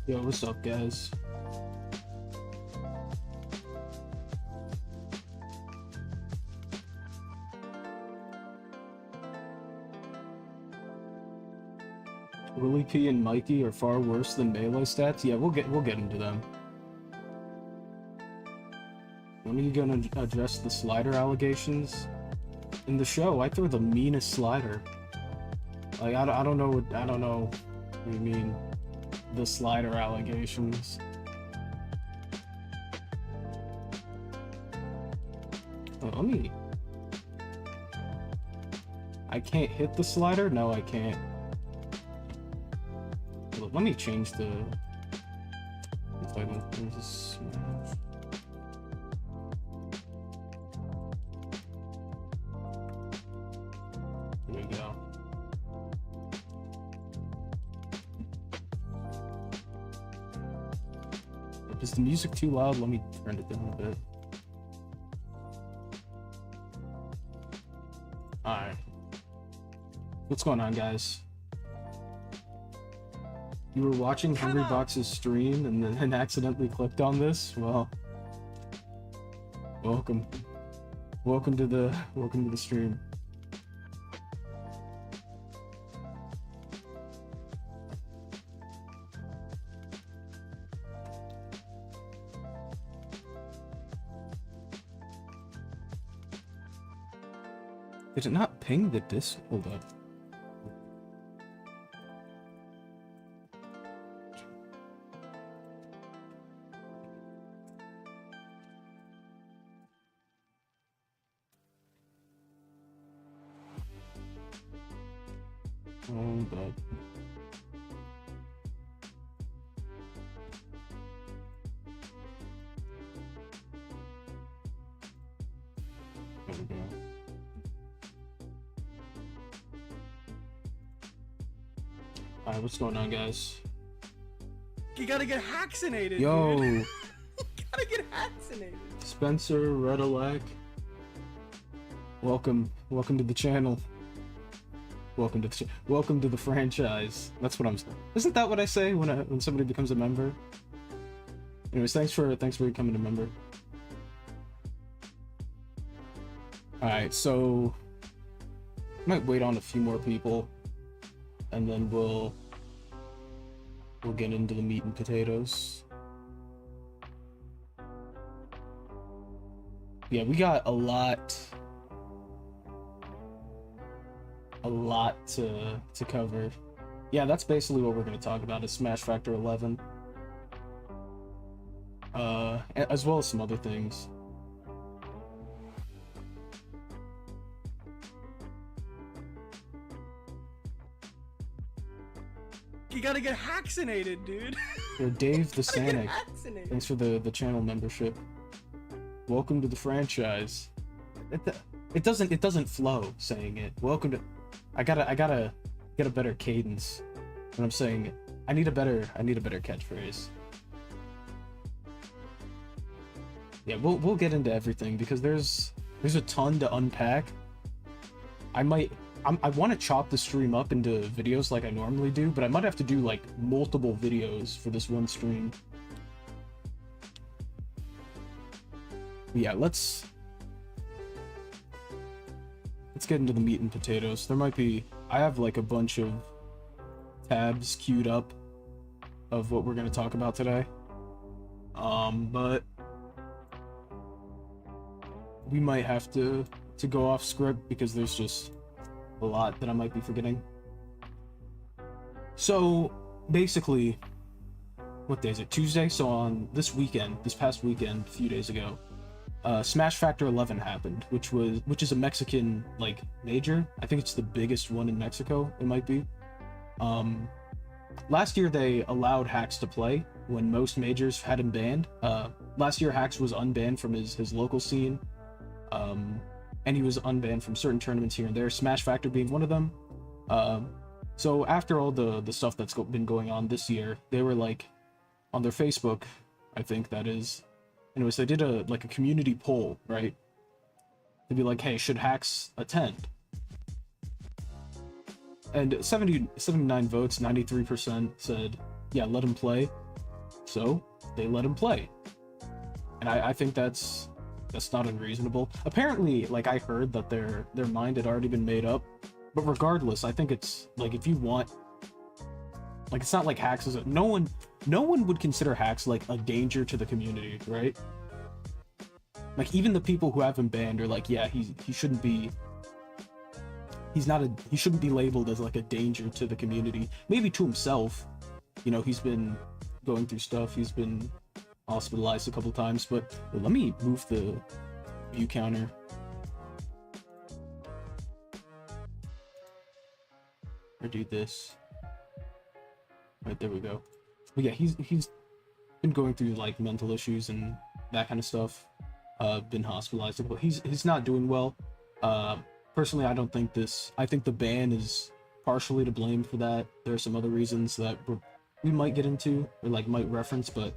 Yo, what's up, guys? Willie P and Mikey are far worse than Melee stats. Yeah, we'll get into them. When are you gonna address the slider allegations? In the show, I throw the meanest slider. Like I don't know what you mean. The slider allegations. Oh, let me. I can't hit the slider? No, I can't. Let me change the. If I don't. There's a smash. There we go. Is the music too loud? Let me turn it down a bit. Alright. What's going on, guys? You were watching Hungrybox's stream and then accidentally clicked on this? Well, welcome. Welcome to the stream. Did it not ping the disc? Hold up. Hold up. There we go. Alright, what's going on, guys? You gotta get vaccinated, Yo! dude. You gotta get vaccinated. Spencer, Redalek. Welcome to the channel. Welcome to the franchise. That's what I'm saying. Isn't that what I say when somebody becomes a member? Anyways, thanks for becoming a member. Alright, so might wait on a few more people and then we'll get into the meat and potatoes. Yeah, we got a lot to cover. Yeah, that's basically what we're going to talk about is Smash Factor 11. As well as some other things. You gotta get vaccinated, dude. Yo, Dave the Sanic. Vaccinated. Thanks for the channel membership. Welcome to the franchise. It doesn't flow saying it. Welcome to. I gotta get a better cadence when I'm saying it. I need a better catchphrase. Yeah, we'll get into everything because there's a ton to unpack. I want to chop the stream up into videos like I normally do, but I might have to do like multiple videos for this one stream. Yeah, let's get into the meat and potatoes. I have like a bunch of tabs queued up of what we're going to talk about today. But we might have to go off script because there's just a lot that I might be forgetting. So basically, what day is it? Tuesday? So on this past weekend, a few days ago, Smash Factor 11 happened, which is a Mexican like major. I think it's the biggest one in Mexico. It might be. Last year they allowed Hacks to play when most majors had him banned. Last year Hacks was unbanned from his local scene, and he was unbanned from certain tournaments here and there. Smash Factor being one of them. So after all the stuff that's been going on this year, they were like on their Facebook, I think that is. Anyways, they did a community poll, right? To be like, hey, should Hacks attend? And 79 votes, 93% said, yeah, let him play. so they let him play. And I think that's not unreasonable. Apparently, like, I heard that their mind had already been made up, but regardless, I think it's like, if you want, like, it's not like hacks is no one would consider hacks like a danger to the community, right? Like, even the people who have him banned are like, yeah, he shouldn't be labeled as like a danger to the community. Maybe to himself, you know, he's been going through stuff, he's been hospitalized a couple times, but let me move the view counter. Or do this. Right, there we go. But yeah, he's been going through like mental issues and that kind of stuff. Been hospitalized, but he's not doing well. Personally, I don't think I think the ban is partially to blame for that. There are some other reasons that we might get into, or like might reference, but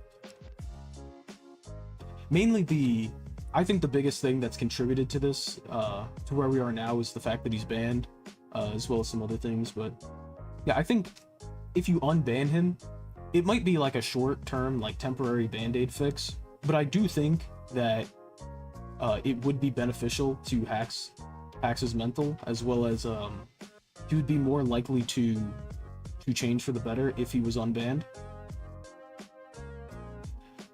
mainly I think the biggest thing that's contributed to this, to where we are now, is the fact that he's banned, as well as some other things. But yeah, I think if you unban him, it might be like a short-term, like temporary band-aid fix, but I do think that it would be beneficial to Hax's mental, as well as he would be more likely to change for the better if he was unbanned.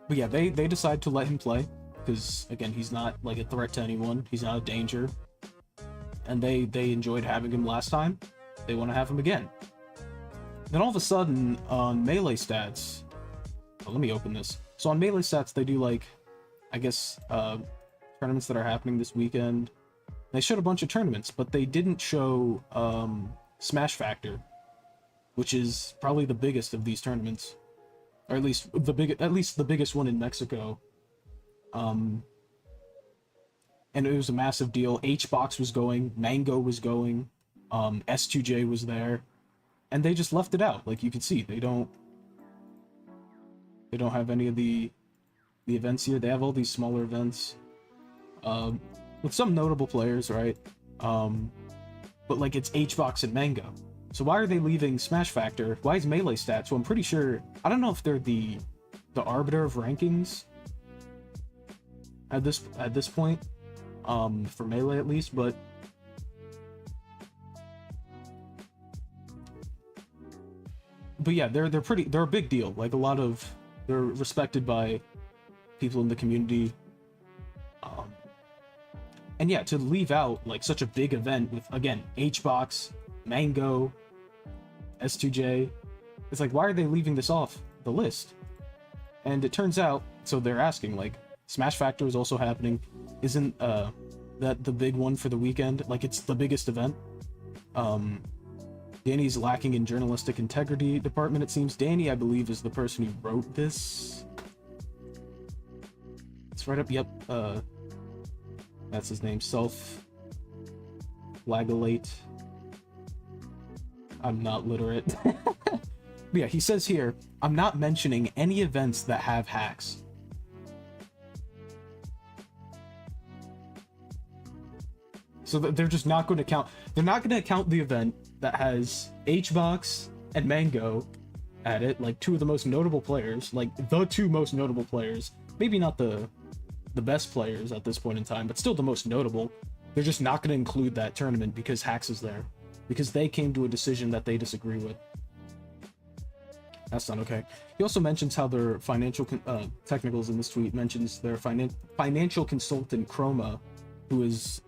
But yeah, they decide to let him play because, again, he's not like a threat to anyone. He's not a danger, and they enjoyed having him last time. They want to have him again. Then all of a sudden, on Melee stats, let me open this. So on Melee stats, they do like, I guess, tournaments that are happening this weekend. They showed a bunch of tournaments, but they didn't show Smash Factor, which is probably the biggest of these tournaments, or at least the biggest one in Mexico. And it was a massive deal. HBox was going, Mango was going, S2J was there, and they just left it out. Like, you can see, they don't have any of the events here. They have all these smaller events, with some notable players, right? But like, it's HBox and Mango. So why are they leaving Smash Factor? Why is Melee Stats? Well, I'm pretty sure, I don't know if they're the arbiter of rankings at this point, for Melee at least, but yeah, they're a big deal. Like, they're respected by people in the community. And yeah, to leave out like such a big event with, again, HBox, Mango, S2J, it's like, why are they leaving this off the list? And it turns out, so they're asking, like, Smash Factor is also happening. Isn't that the big one for the weekend? Like, it's the biggest event. Danny's lacking in journalistic integrity department, it seems. Danny, I believe, is the person who wrote this. It's right up, yep, that's his name, Flagellate. I'm not literate. But yeah, he says here, I'm not mentioning any events that have hacks. So they're just not going to count. They're not going to count the event that has HBox and Mango at it, like two of the most notable players, like the two most notable players. Maybe not the best players at this point in time, but still the most notable. They're just not going to include that tournament because Hax is there, because they came to a decision that they disagree with. That's not okay. He also mentions how their financial technicals in this tweet mentions their financial consultant Chroma, who is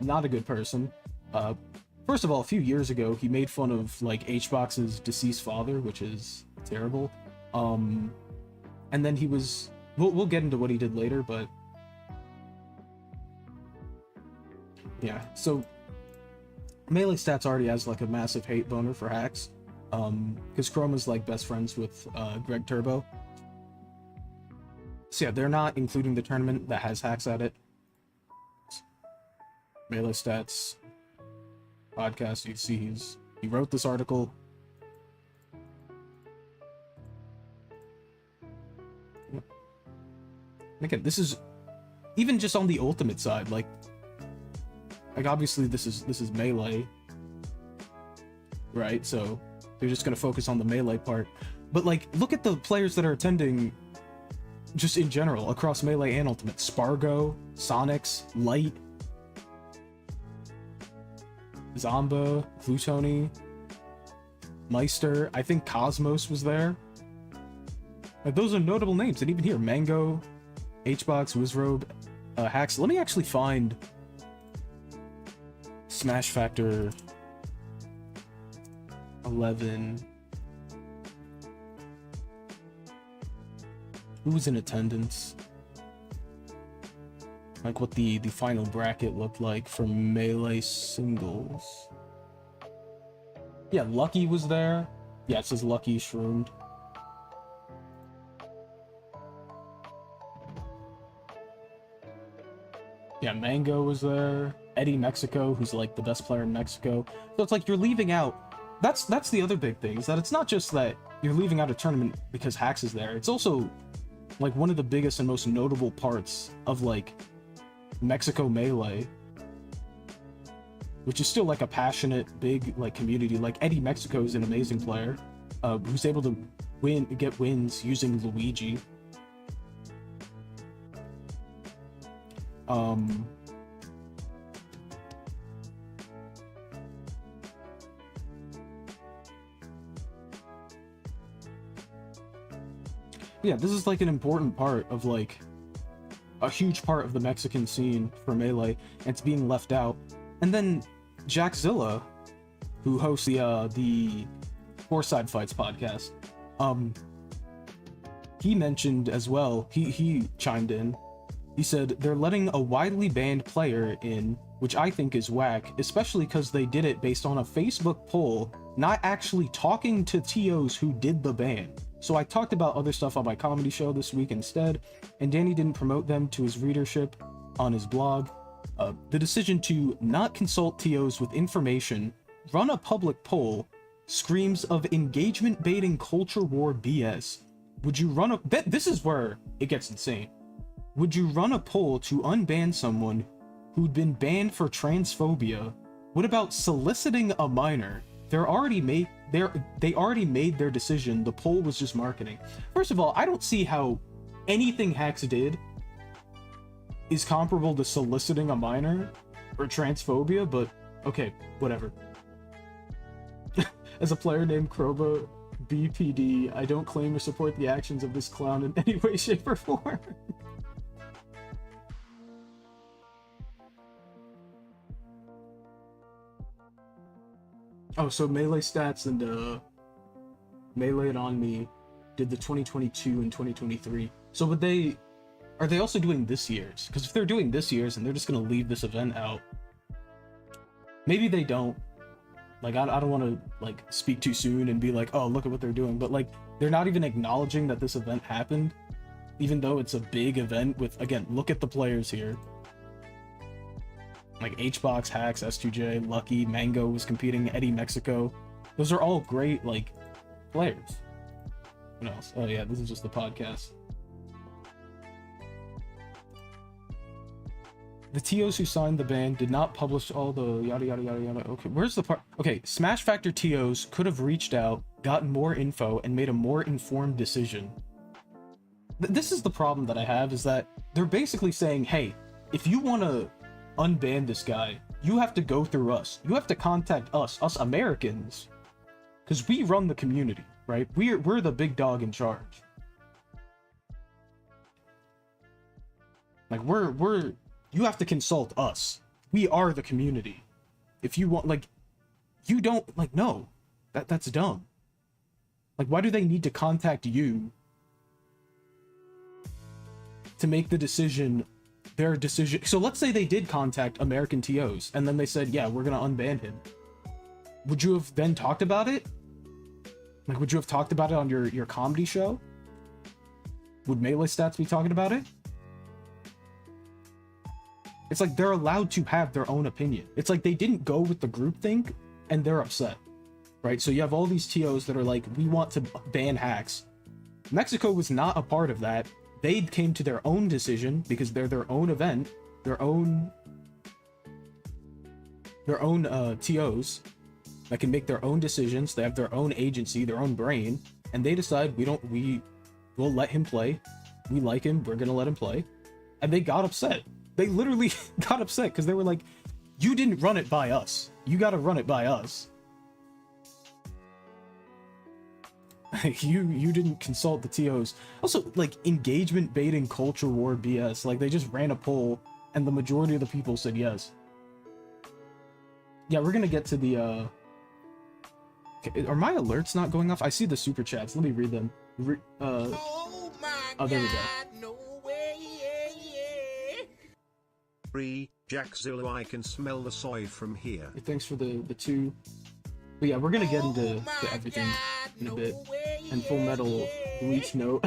not a good person. First of all, a few years ago, he made fun of like HBox's deceased father, which is terrible. And then he was, we'll get into what he did later, but yeah, so Melee Stats already has like a massive hate boner for hacks, because Chroma's like best friends with Greg Turbo. So yeah, they're not including the tournament that has hacks at it. Melee Stats podcast, you see he wrote this article. And again, this is even just on the ultimate side, like obviously this is Melee, right? So they're just gonna focus on the Melee part. But like, look at the players that are attending just in general, across Melee and Ultimate. Spargo, Sonics, Light, Zomba, Glutoni, Meister. I think Cosmos was there. Like, those are notable names. And even here, Mango, Hbox, Wizrobe, Hacks. Let me actually find Smash Factor 11. Who was in attendance? Like what the final bracket looked like for Melee singles. Yeah, Lucky was there. Yeah, it says Lucky Shroomed. Yeah, Mango was there. Eddie Mexico, who's like the best player in Mexico. So it's like you're leaving out. That's the other big thing, is that it's not just that you're leaving out a tournament because Hacks is there. It's also like one of the biggest and most notable parts of like Mexico Melee, which is still like a passionate, big like community. Like Eddie Mexico is an amazing player, who's able to get wins using Luigi. Yeah, this is like an important part of like a huge part of the Mexican scene for Melee, and it's being left out. And then Jackzilla, who hosts the Four Side Fights podcast, he mentioned as well, he chimed in. He said they're letting a widely banned player in, which I think is whack, especially because they did it based on a Facebook poll, not actually talking to TOs who did the ban. So I talked about other stuff on my comedy show this week instead, and Danny didn't promote them to his readership on his blog. The decision to not consult TOs with information, run a public poll, screams of engagement baiting culture war BS. Would you run a... This is where it gets insane. Would you run a poll to unban someone who'd been banned for transphobia? What about soliciting a minor? They already made their decision. The poll was just marketing. First of all, I don't see how anything Hacks did is comparable to soliciting a minor or transphobia, but okay, whatever. As a player named Kroba BPD, I don't claim to support the actions of this clown in any way, shape, or form. Oh, so Melee Stats and Melee and On Me did the 2022 and 2023. So are they also doing this year's? Because if they're doing this year's and they're just gonna leave this event out, maybe they don't. Like, I don't want to like speak too soon and be like, oh, look at what they're doing. But like, they're not even acknowledging that this event happened, even though it's a big event with, again, look at the players here. Like Hbox, Hacks, S2J, Lucky, Mango was competing, Eddie Mexico. Those are all great, like, players. What else? Oh yeah, this is just the podcast. The TOs who signed the ban did not publish all the yada yada yada yada. Okay, where's the part? Okay, Smash Factor TOs could have reached out, gotten more info, and made a more informed decision. This is the problem that I have, is that they're basically saying, hey, if you want to unban this guy, you have to go through us. You have to contact us Americans, because we run the community, right? We're the big dog in charge. Like, you have to consult us. We are the community. If you want, like, you don't, like, no, that's dumb. Like, why do they need to contact you to make the decision, their decision? So let's say they did contact American TOs and then they said, yeah, we're gonna unban him. Would you have then talked about it? Like, would you have talked about it on your comedy show? Would Melee Stats be talking about it? It's like they're allowed to have their own opinion. It's like they didn't go with the groupthink and they're upset, right? So you have all these TOs that are like, we want to ban Hacks. Mexico was not a part of that. They came to their own decision because they're their own event, their own TOs that can make their own decisions. They have their own agency, their own brain, and they decide we'll let him play. we like him, we're gonna let him play. And they got upset. They literally got upset because they were like, you didn't run it by us. You gotta run it by us. you didn't consult the TOs. Also, like, engagement baiting culture war BS. Like, they just ran a poll and the majority of the people said yes. Yeah, we're gonna get to the okay, are my alerts not going off? I see the super chats. Let me read them. Oh my there we go. God, no way, yeah. Jackzilla, I can smell the soy from here. Thanks for the two. But yeah, we're gonna get into to everything in a bit. And Full Metal Bleach note.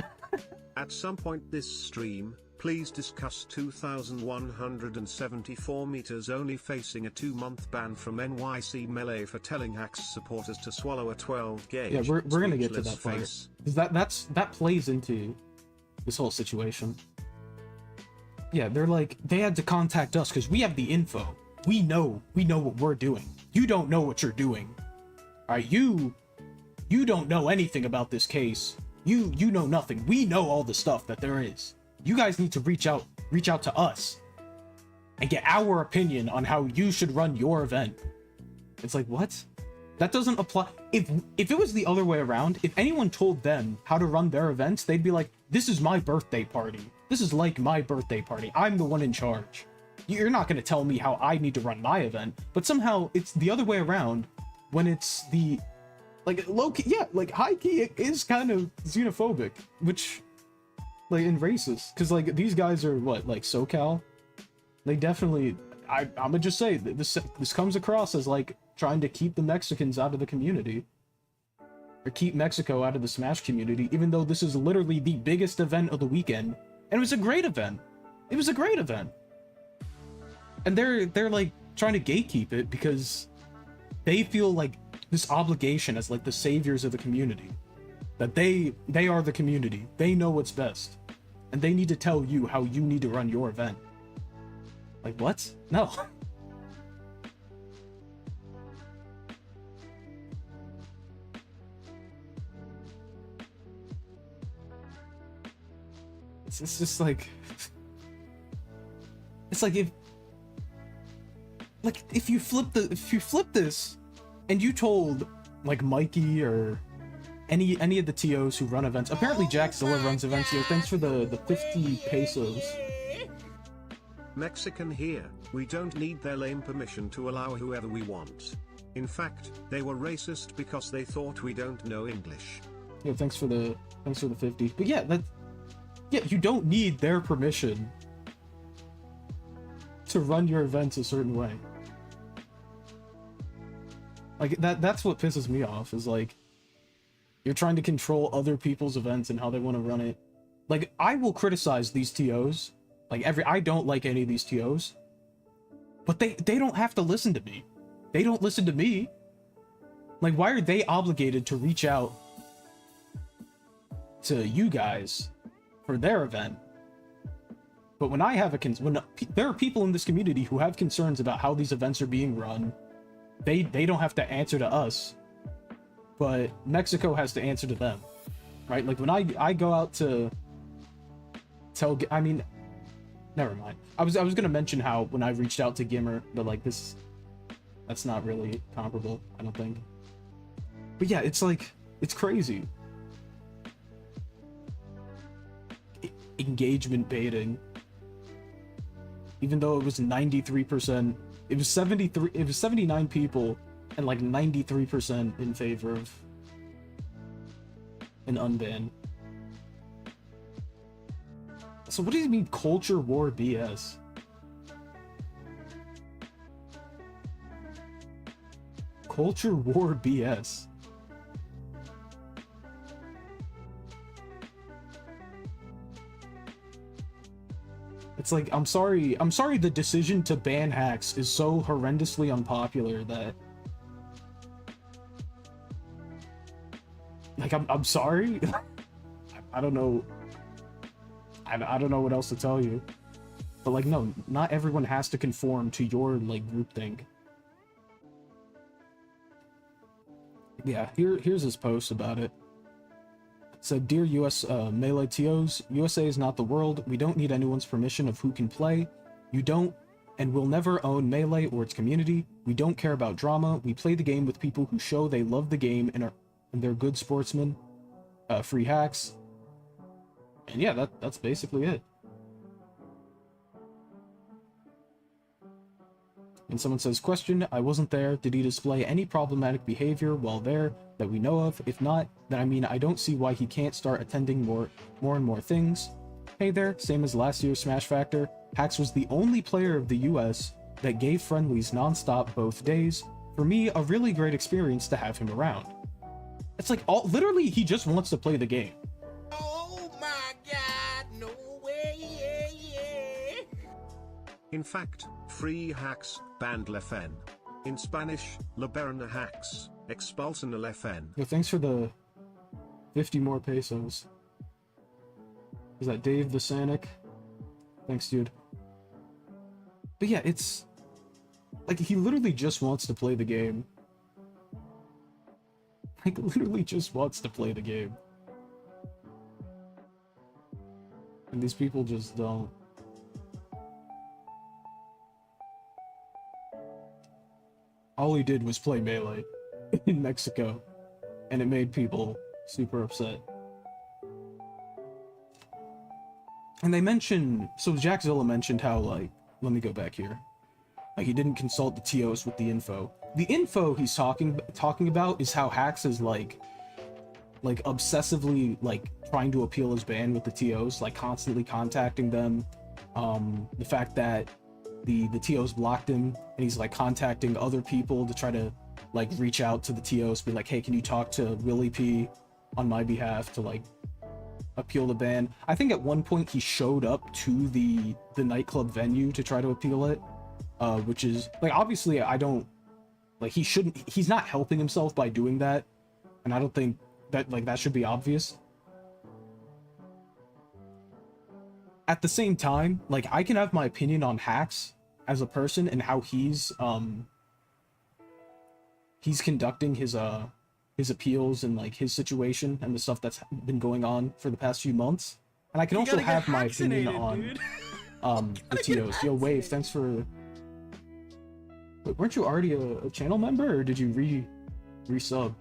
At some point this stream, please discuss 2,174 meters only facing a 2-month ban from NYC Melee for telling Hacks supporters to swallow a 12 gauge. Yeah, we're gonna get to that part. Face. Because that plays into this whole situation. Yeah, they're like, they had to contact us because we have the info. We know what we're doing. You don't know what you're doing. Alright, you don't know anything about this case. You know nothing. We know all the stuff that there is. You guys need to reach out to us and get our opinion on how you should run your event. It's like, what? That doesn't apply. If it was the other way around, if anyone told them how to run their events, they'd be like, this is my birthday party. This is like my birthday party. I'm the one in charge. You're not going to tell me how I need to run my event. But somehow it's the other way around when it's the, like, low-key, yeah, like, high-key, it is kind of xenophobic, which, like, and racist. Because, like, these guys are, what, like, SoCal? They definitely, I'm gonna just say, this comes across as, like, trying to keep the Mexicans out of the community. Or keep Mexico out of the Smash community, even though this is literally the biggest event of the weekend. And it was a great event. It was a great event. And they're like trying to gatekeep it because they feel like this obligation as like the saviors of the community. That they are the community. They know what's best. And they need to tell you how you need to run your event. Like, what? No. It's just like, it's like if you flip this and you told like Mikey or any of the TOs who run events, apparently Jackzilla runs events here. Thanks for the 50 pesos. Mexican here, we don't need their lame permission to allow whoever we want. In fact, they were racist because they thought we don't know English. Yeah, thanks for the 50. But yeah, yeah, you don't need their permission to run your events a certain way. Like, that's what pisses me off, is like, you're trying to control other people's events and how they want to run it. Like, I will criticize these TOs. Like, I don't like any of these TOs. But they don't have to listen to me. They don't listen to me. Like, why are they obligated to reach out to you guys for their event? But when I have when there are people in this community who have concerns about how these events are being run, they don't have to answer to us, but Mexico has to answer to them, right? Like, when I go out to tell, I mean, never mind. I was gonna mention how when I reached out to Gimmer, but like that's not really comparable, I don't think. But yeah, it's like, it's crazy. Engagement baiting. Even though it was 93%, it was 79 people and like 93% in favor of an unban. So what do you mean culture war BS? Culture war BS. It's like, I'm sorry the decision to ban hacks is so horrendously unpopular that, like, I'm sorry. I don't know. I don't know what else to tell you. But like, no, not everyone has to conform to your like groupthink. Yeah, here's his post about it. said, "Dear US Melee TOs, USA is not the world. We don't need anyone's permission of who can play. You don't and will never own Melee or its community. We don't care about drama. We play the game with people who show they love the game and they're good sportsmen. Free hacks." And yeah, that's basically it. And someone says, "Question, I wasn't there. Did he display any problematic behavior while there that we know of? If not, then I mean, I don't see why he can't start attending more and more things." Hey there, same as last year's Smash Factor, Hax was the only player of the US that gave friendlies non-stop both days. For me, a really great experience to have him around. It's like, literally, he just wants to play the game. Oh my god, no way. In fact, free hacks, banned le fen. In Spanish, liberan hacks, expulsan le fen. Yo, thanks for the 50 more pesos. Is that Dave the Sanic? Thanks, dude. But yeah, it's like he literally just wants to play the game. Like, literally just wants to play the game. And these people just don't. All he did was play Melee in Mexico, and it made people super upset. And they mentioned, so Jackzilla mentioned how, like, let me go back here. Like, he didn't consult the TOs with the info. The info he's talking about is how Hax is like obsessively like trying to appeal his ban with the TOs, like constantly contacting them. The fact that the TOs blocked him and he's like contacting other people to try to like reach out to the TOs, be like, hey, can you talk to Willie P on my behalf to like appeal the ban? I think at one point he showed up to the nightclub venue to try to appeal it, which is like, obviously I don't like, he's not helping himself by doing that, and I don't think that like that should be obvious. At the same time, like, I can have my opinion on Hax as a person and how he's conducting his appeals and like his situation and the stuff that's been going on for the past few months. And I can also have my opinion on the TOs. Yo, Wave, thanks for... Wait, weren't you already a channel member, or did you resub?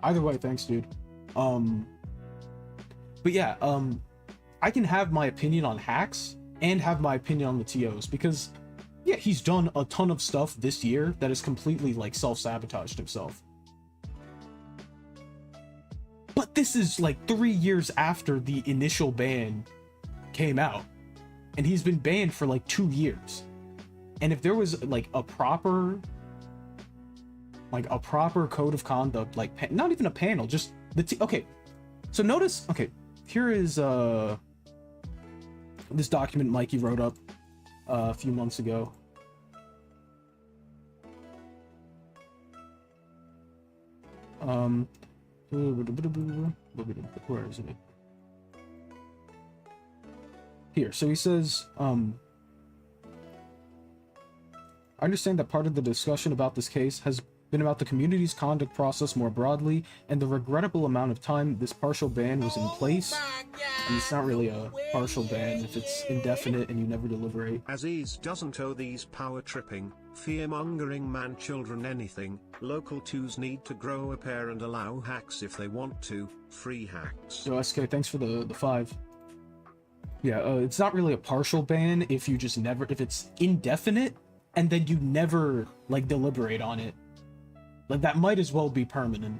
Either way, thanks, dude. But yeah, I can have my opinion on Hax and have my opinion on the TOs, because yeah, he's done a ton of stuff this year that has completely like self-sabotaged himself. But this is like 3 years after the initial ban came out, and he's been banned for like 2 years. And if there was like a proper code of conduct, like not even a panel, just the okay. So notice, okay, here is this document Mikey wrote up a few months ago. Where is it? Here. So he says, I understand that part of the discussion about this case has been about the community's conduct process more broadly, and the regrettable amount of time this partial ban was in place. And it's not really a partial ban if it's indefinite and you never deliberate. Aziz doesn't owe these power-tripping, fear-mongering man-children anything. Local twos need to grow a pair and allow hacks if they want to. Free hacks. So SK, thanks for the 5. Yeah, it's not really a partial ban if you just never, if it's indefinite and then you never like deliberate on it. Like, that might as well be permanent.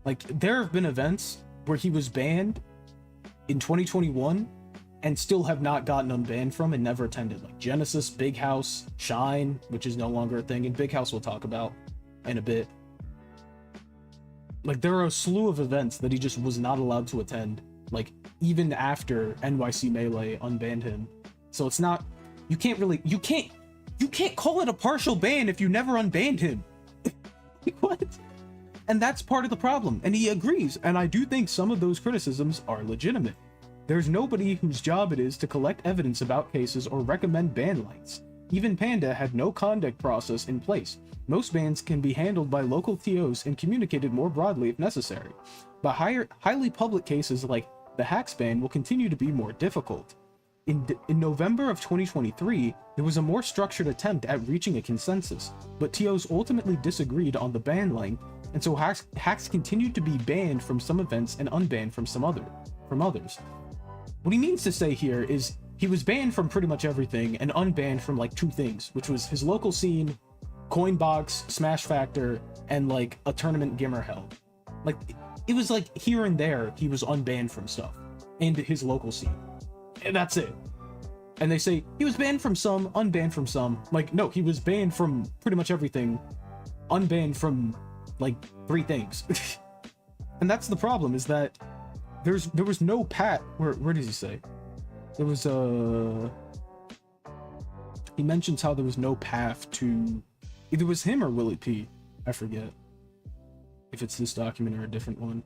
Like, there have been events where he was banned in 2021 and still have not gotten unbanned from and never attended. Like Genesis, Big House, Shine, which is no longer a thing, and Big House we'll talk about in a bit. Like, there are a slew of events that he just was not allowed to attend, like, even after NYC Melee unbanned him. So it's not, you can't call it a partial ban if you never unbanned him. What? And that's part of the problem, and he agrees, and I do think some of those criticisms are legitimate. There's nobody whose job it is to collect evidence about cases or recommend ban lengths. even Panda had no conduct process in place. Most bans can be handled by local TOs and communicated more broadly if necessary. But highly public cases like the hacks ban will continue to be more difficult. In November of 2023, there was a more structured attempt at reaching a consensus, but TOs ultimately disagreed on the ban length, and so hacks continued to be banned from some events and unbanned from others. What he means to say here is he was banned from pretty much everything and unbanned from like 2 things, which was his local scene, Coinbox, Smash Factor, and like a tournament Gimmer held. Like, it was like here and there he was unbanned from stuff, and his local scene. And that's it. And they say he was banned from some, unbanned from some. Like, no, he was banned from pretty much everything, unbanned from like 3 things. And that's the problem, is that there was no where does he say? There was he mentions how there was no path to, either it was him or Willie P, I forget if it's this document or a different one.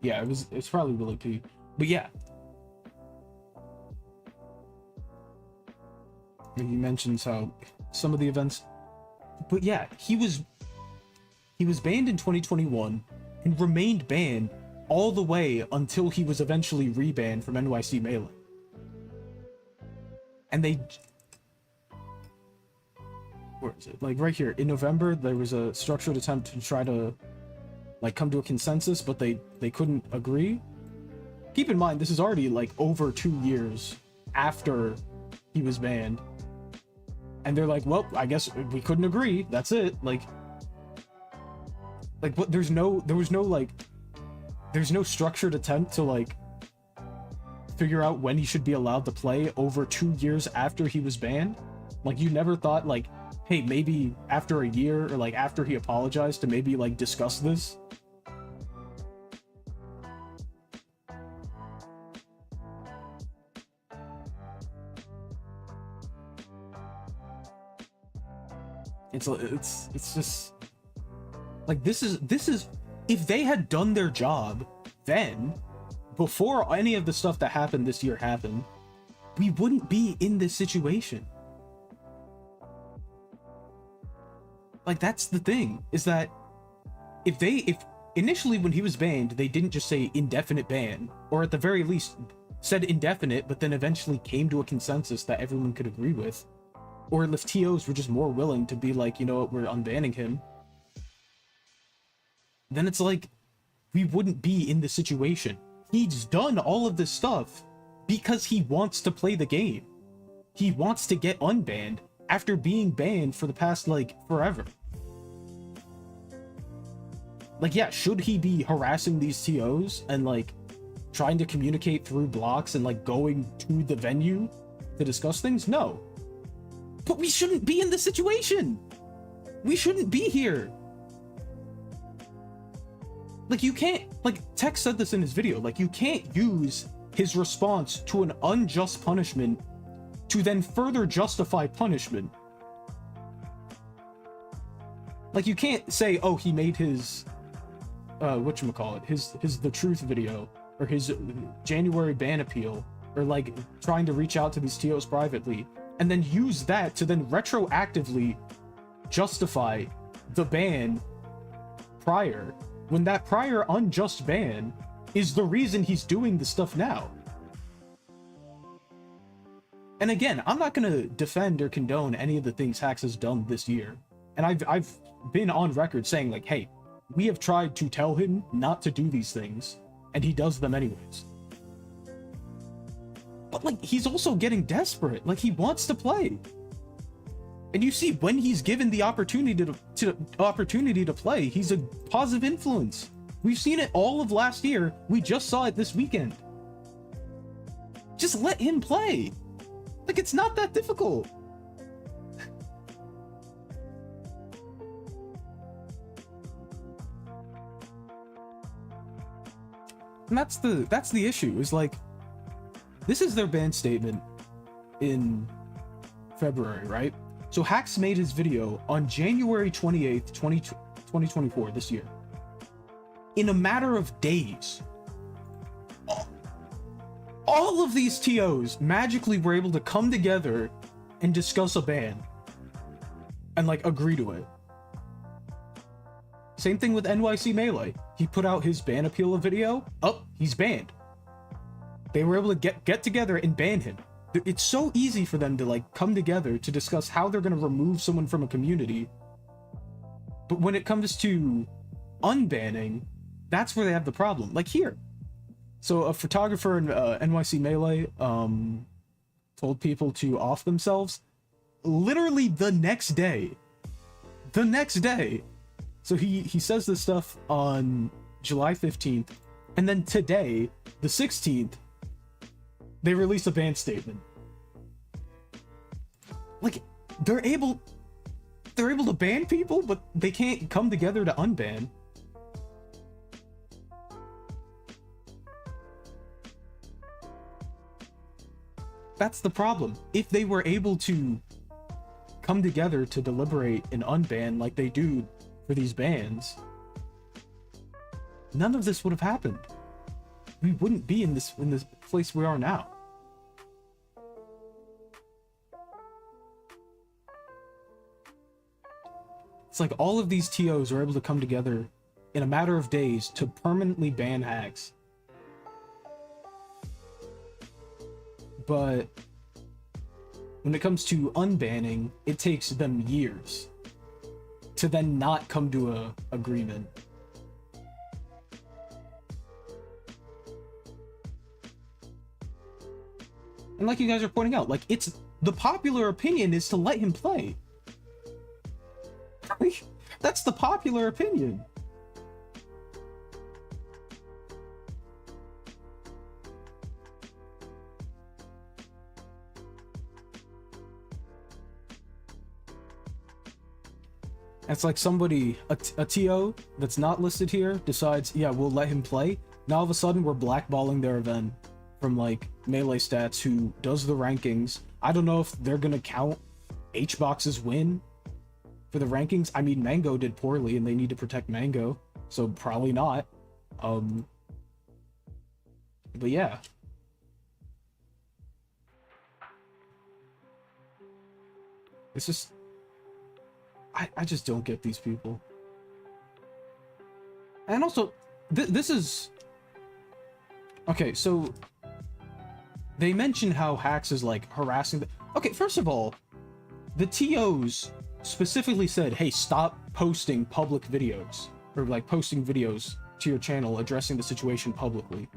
Yeah, it's probably Willie P. But yeah. And he mentions how some of the events, but yeah, he was banned in 2021 and remained banned all the way until he was eventually rebanned from NYC Melee. And where is it? Like right here in November, there was a structured attempt to try to like come to a consensus, but they couldn't agree. Keep in mind, this is already like over 2 years after he was banned, and they're like, well, I guess we couldn't agree, that's it. Like what, there's no structured attempt to like figure out when he should be allowed to play over 2 years after he was banned. Like, you never thought like, hey, maybe after a year, or like after he apologized, to maybe like discuss this? It's just like, this is if they had done their job then, before any of the stuff that happened this year happened, we wouldn't be in this situation. Like, that's the thing, is that if initially when he was banned, they didn't just say indefinite ban, or at the very least said indefinite, but then eventually came to a consensus that everyone could agree with, or if TOs were just more willing to be like, you know what, we're unbanning him, then it's like, we wouldn't be in this situation. He's done all of this stuff because he wants to play the game. He wants to get unbanned after being banned for the past, like, forever. Like, yeah, should he be harassing these TOs and, like, trying to communicate through blocks and, like, going to the venue to discuss things? No. But we shouldn't be in this situation! We shouldn't be here! Like, you can't, like, Tech said this in his video, like, you can't use his response to an unjust punishment to then further justify punishment. Like, you can't say, oh, he made his, whatchamacallit, his The Truth video, or his January ban appeal, or, like, trying to reach out to these TOs privately, and then use that to then retroactively justify the ban prior, when that prior unjust ban is the reason he's doing the stuff now. And again, I'm not going to defend or condone any of the things Hacks has done this year. And I've been on record saying, like, hey, we have tried to tell him not to do these things, and he does them anyways. But, like, he's also getting desperate. Like, he wants to play. And you see, when he's given the opportunity to play, he's a positive influence. We've seen it all of last year. We just saw it this weekend. Just let him play. Like, it's not that difficult. And that's the issue, is like, this is their ban statement in February, right? So Hacks made his video on January 28th, 2024, this year. In a matter of days, of these TOs magically were able to come together and discuss a ban and like agree to it. Same thing with NYC Melee. He put out his ban appeal video. Oh, he's banned. They were able to get together and ban him. It's so easy for them to like come together to discuss how they're going to remove someone from a community. But when it comes to unbanning, that's where they have the problem. Like here. So a photographer in NYC Melee told people to off themselves literally the next day. The next day. So he says this stuff on July 15th, and then today, the 16th, they release a ban statement. Like, they're able to ban people, but they can't come together to unban. That's the problem. If they were able to come together to deliberate and unban like they do for these bans, none of this would have happened. We wouldn't be in this place we are now. It's like all of these TOs are able to come together in a matter of days to permanently ban hacks. But when it comes to unbanning, it takes them years to then not come to a agreement. And like you guys are pointing out, like, it's the popular opinion is to let him play. That's the popular opinion. It's like somebody, a TO that's not listed here decides, yeah, we'll let him play. Now all of a sudden we're blackballing their event from like Melee Stats, who does the rankings. I don't know if they're gonna count HBox's win for the rankings. I mean, Mango did poorly and they need to protect Mango, so probably not. But yeah. It's just, I just don't get these people. And also, this is... Okay, so... They mention how Hacks is, like, harassing the... Okay, first of all, the TOs specifically said, hey, stop posting public videos. Or, like, posting videos to your channel addressing the situation publicly.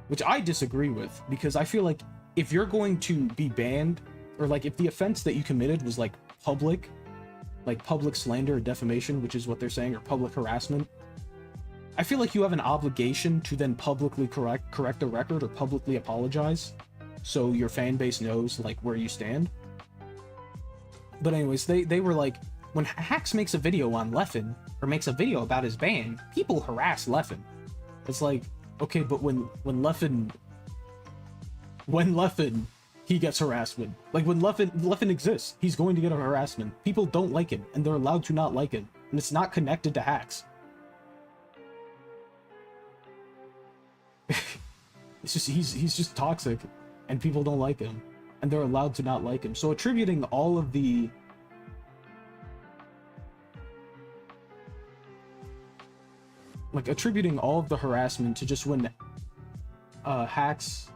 Which I disagree with, because I feel like if you're going to be banned, or, like, if the offense that you committed was, like, public slander or defamation, which is what they're saying, or public harassment, I feel like you have an obligation to then publicly correct the record or publicly apologize, so your fan base knows like where you stand. But anyways, they were like, when Hacks makes a video on Leffen, or makes a video about his ban, people harass Leffen. It's like, okay, but when Leffen he gets harassment. Like, when Leffen exists, he's going to get a harassment. People don't like him, and they're allowed to not like him. And it's not connected to Hacks. It's just, he's just toxic, and people don't like him. And they're allowed to not like him. So attributing all of the... Like, attributing all of the harassment to just when Hacks...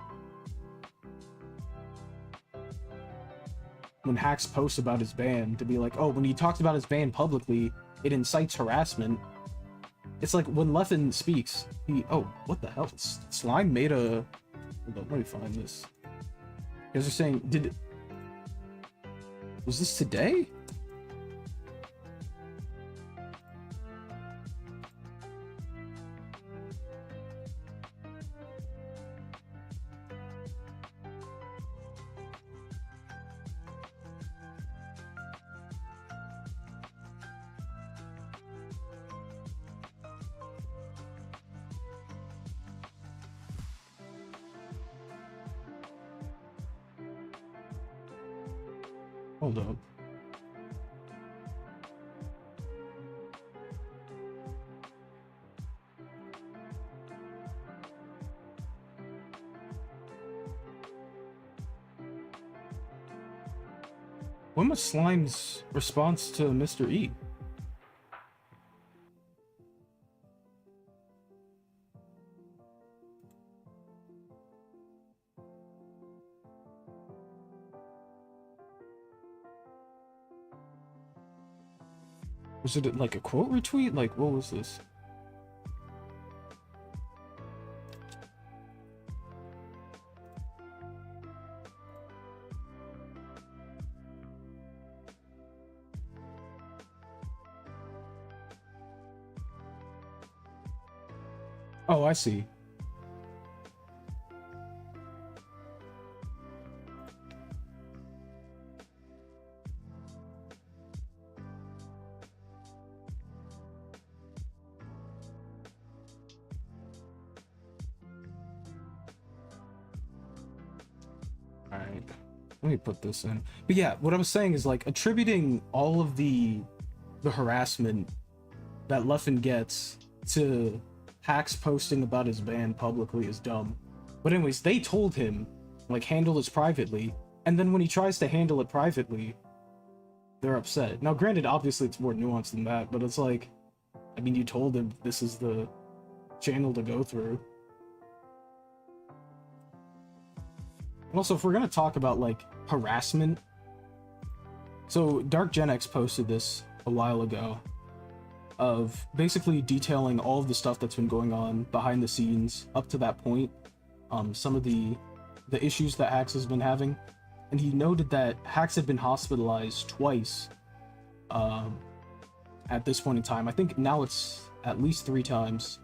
When Hacks posts about his ban, to be like, oh, when he talks about his ban publicly, it incites harassment. It's like when Leffen speaks, he... Oh, what the hell? Slime made a... Hold on, let me find this. You guys are saying, was this today? Hold up. When was Slime's response to Mr. E? Was it like a quote retweet? Like, what was this? Oh, I see. Alright, let me put this in. But yeah, what I was saying is like attributing all of the harassment that Leffen gets to Hacks posting about his band publicly is dumb. But anyways, they told him, like, handle this privately, and then when he tries to handle it privately, they're upset. Now, granted, obviously it's more nuanced than that, but it's like, I mean, you told him this is the channel to go through. And also, if we're gonna talk about, like, harassment, so Dark Gen X posted this a while ago, of basically detailing all of the stuff that's been going on behind the scenes up to that point, some of the issues that Hacks has been having, and he noted that Hacks had been hospitalized twice at this point in time. I think now it's at least 3 times,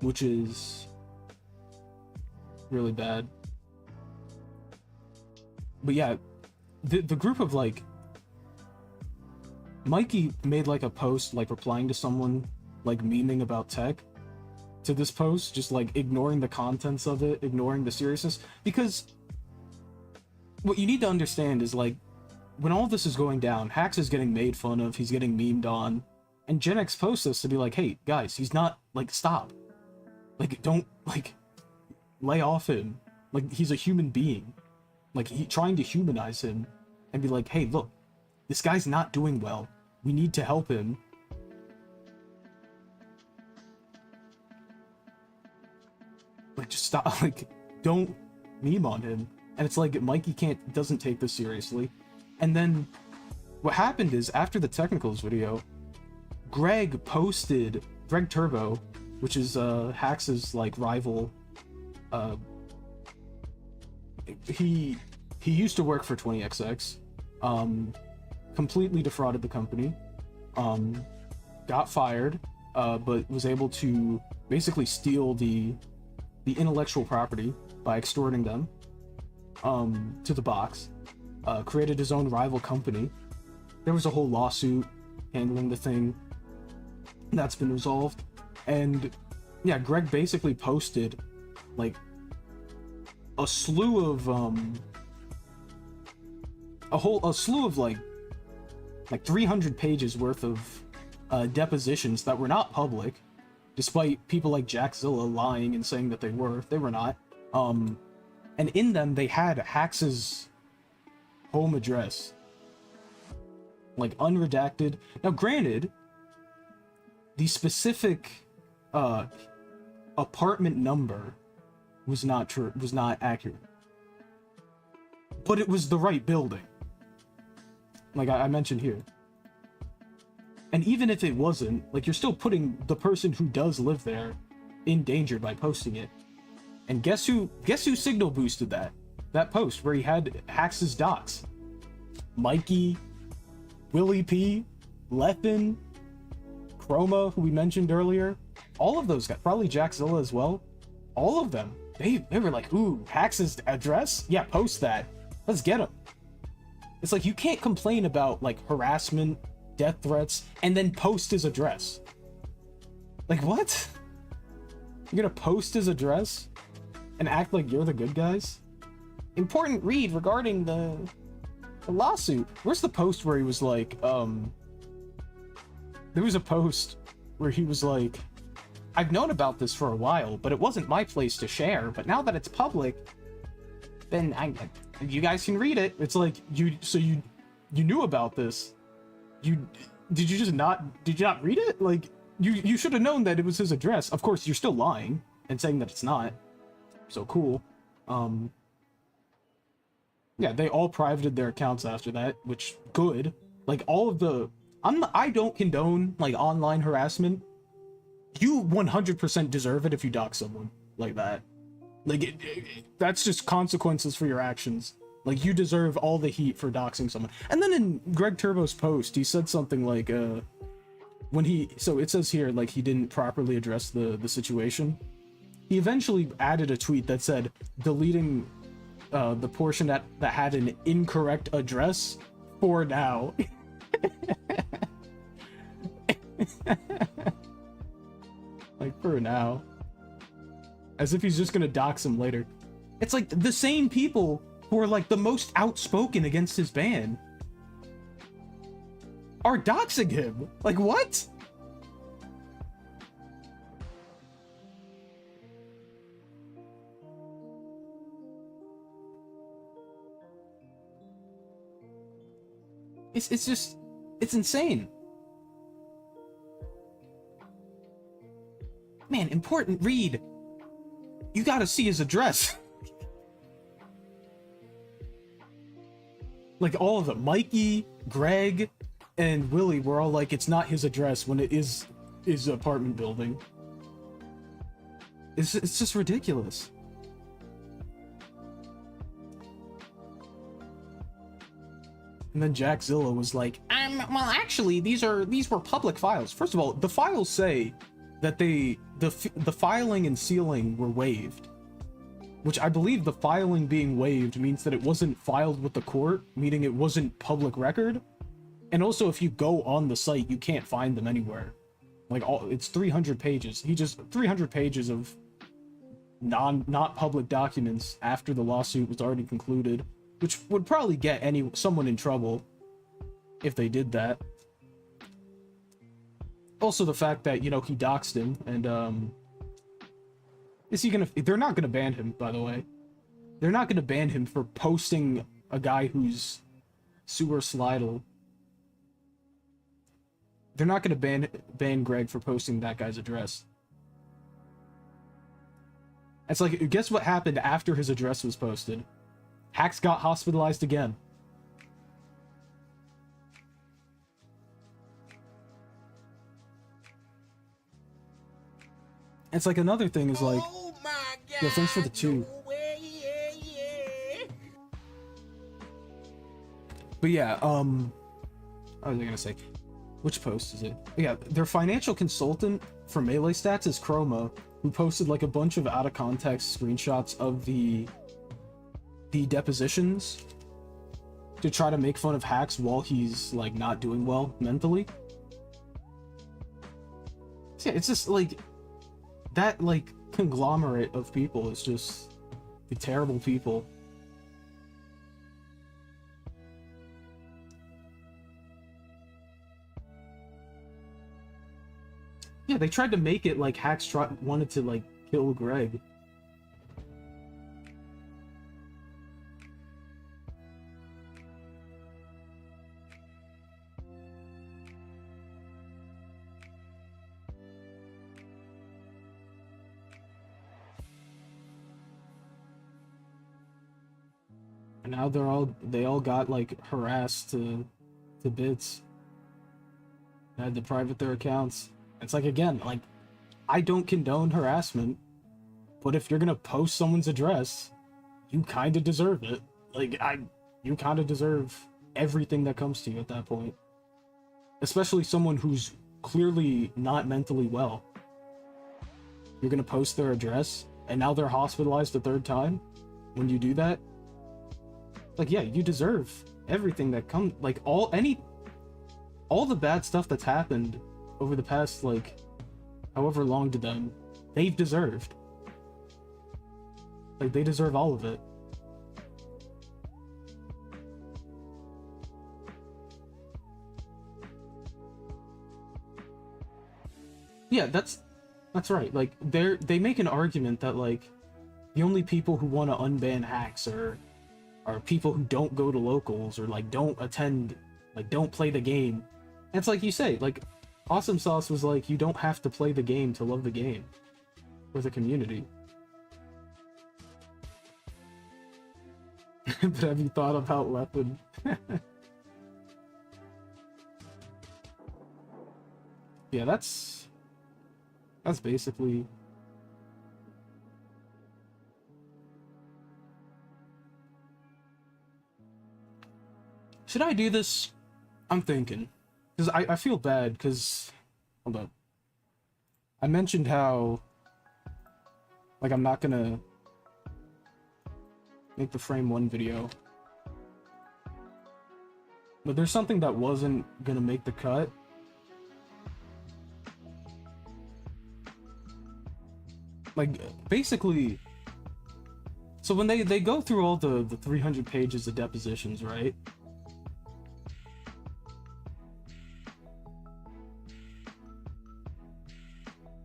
which is really bad. But yeah, the group of, like, Mikey made like a post, like replying to someone, like memeing about tech to this post, just like ignoring the contents of it, ignoring the seriousness, because what you need to understand is, like, when all this is going down, Hacks is getting made fun of, he's getting memed on, and Gen X posts this to be like, hey guys, he's not, like, stop, like, don't, like, lay off him, like, he's a human being, like, trying to humanize him and be like, hey, look, this guy's not doing well. We need to help him. Like, just stop. Like, don't meme on him. And it's like, Mikey doesn't take this seriously. And then what happened is, after the technicals video, Greg Turbo, which is Hax's, like, rival. He used to work for 20XX. Completely defrauded the company, got fired, but was able to basically steal the intellectual property by extorting them to the box, created his own rival company. There was a whole lawsuit handling the thing that's been resolved, and yeah, Greg basically posted like a slew of like 300 pages worth of depositions that were not public, despite people like Jackzilla lying and saying that they were not. And in them they had Hax's home address, like, unredacted. Now granted, the specific apartment number was not accurate, but it was the right building, like I mentioned here. And even if it wasn't, like, you're still putting the person who does live there in danger by posting it. And guess who signal boosted that post where he had Hax's docs? Mikey, Willie P, Leffen, Chroma, who we mentioned earlier, all of those guys, probably Jackzilla as well, all of them, they were like, ooh, Hax's address? Yeah, post that. Let's get him. It's like, you can't complain about, like, harassment, death threats, and then post his address. Like, what? You're gonna post his address and act like you're the good guys? Important read regarding the lawsuit. Where's the post where he was like, there was a post where he was like, I've known about this for a while, but it wasn't my place to share, but now that it's public, then you guys can read it. It's like, you knew about this. Did you not read it? Like, you should have known that it was his address. Of course, you're still lying and saying that it's not. So cool. Yeah, they all privated their accounts after that, which good. Like, all of the... I don't condone, like, online harassment. You 100% deserve it if you dox someone like that. Like, that's just consequences for your actions. Like, you deserve all the heat for doxing someone. And then in Greg Turbo's post, he said something like, so it says here, like, he didn't properly address the situation. He eventually added a tweet that said, deleting the portion that had an incorrect address for now. Like, for now. As if he's just gonna dox him later. It's like the same people who are like the most outspoken against his ban are doxing him. Like, what? It's just, it's insane. Man, important read. You gotta see his address. Like, all of them. Mikey, Greg, and Willie were all like, it's not his address when it is his apartment building. It's just ridiculous. And then Jack Zilla was like, well, actually, these were public files. First of all, the files say that the filing and sealing were waived, which I believe the filing being waived means that it wasn't filed with the court, meaning it wasn't public record. And also, if you go on the site, you can't find them anywhere. Like, it's 300 pages. 300 pages of not public documents after the lawsuit was already concluded, which would probably get someone in trouble if they did that. Also, the fact that, you know, he doxed him, and they're not gonna ban him, by the way. They're not gonna ban him for posting a guy who's sewer slidal. They're not gonna ban Greg for posting that guy's address. It's like, guess what happened after his address was posted? Hacks got hospitalized again. It's like, another thing is like, Oh my God. yeah, thanks for the 2. No way, yeah. But yeah, what was I gonna say? Which post is it? Yeah, their financial consultant for Melee Stats is Chroma, who posted like a bunch of out of context screenshots of the depositions to try to make fun of Hacks while he's like not doing well mentally. So, yeah, it's just like that, like, conglomerate of people is just the terrible people. Yeah, they tried to make it like Hacks wanted to like kill Greg. And now they all got like harassed to bits. They had to private their accounts. It's like, again, like, I don't condone harassment, but if you're gonna post someone's address, you kind of deserve it. Like, you kind of deserve everything that comes to you at that point. Especially someone who's clearly not mentally well. You're gonna post their address, and now they're hospitalized a 3rd time when you do that. Like, yeah, you deserve everything that comes, like, all the bad stuff that's happened over the past, like, however long to them, they've deserved. Like, they deserve all of it. Yeah, that's right. Like, they make an argument that, like, the only people who want to unban Hacks are are people who don't go to locals or like don't attend, like don't play the game. And it's like you say, like Awesome Sauce was like, you don't have to play the game to love the game or the community. But have you thought about Weapon? Yeah, that's basically. Should I do this? I'm thinking. Because I feel bad, because... Hold up. I mentioned how... Like, I'm not gonna... make the frame 1 video. But there's something that wasn't gonna make the cut. Like, basically... So when they go through all the 300 pages of depositions, right?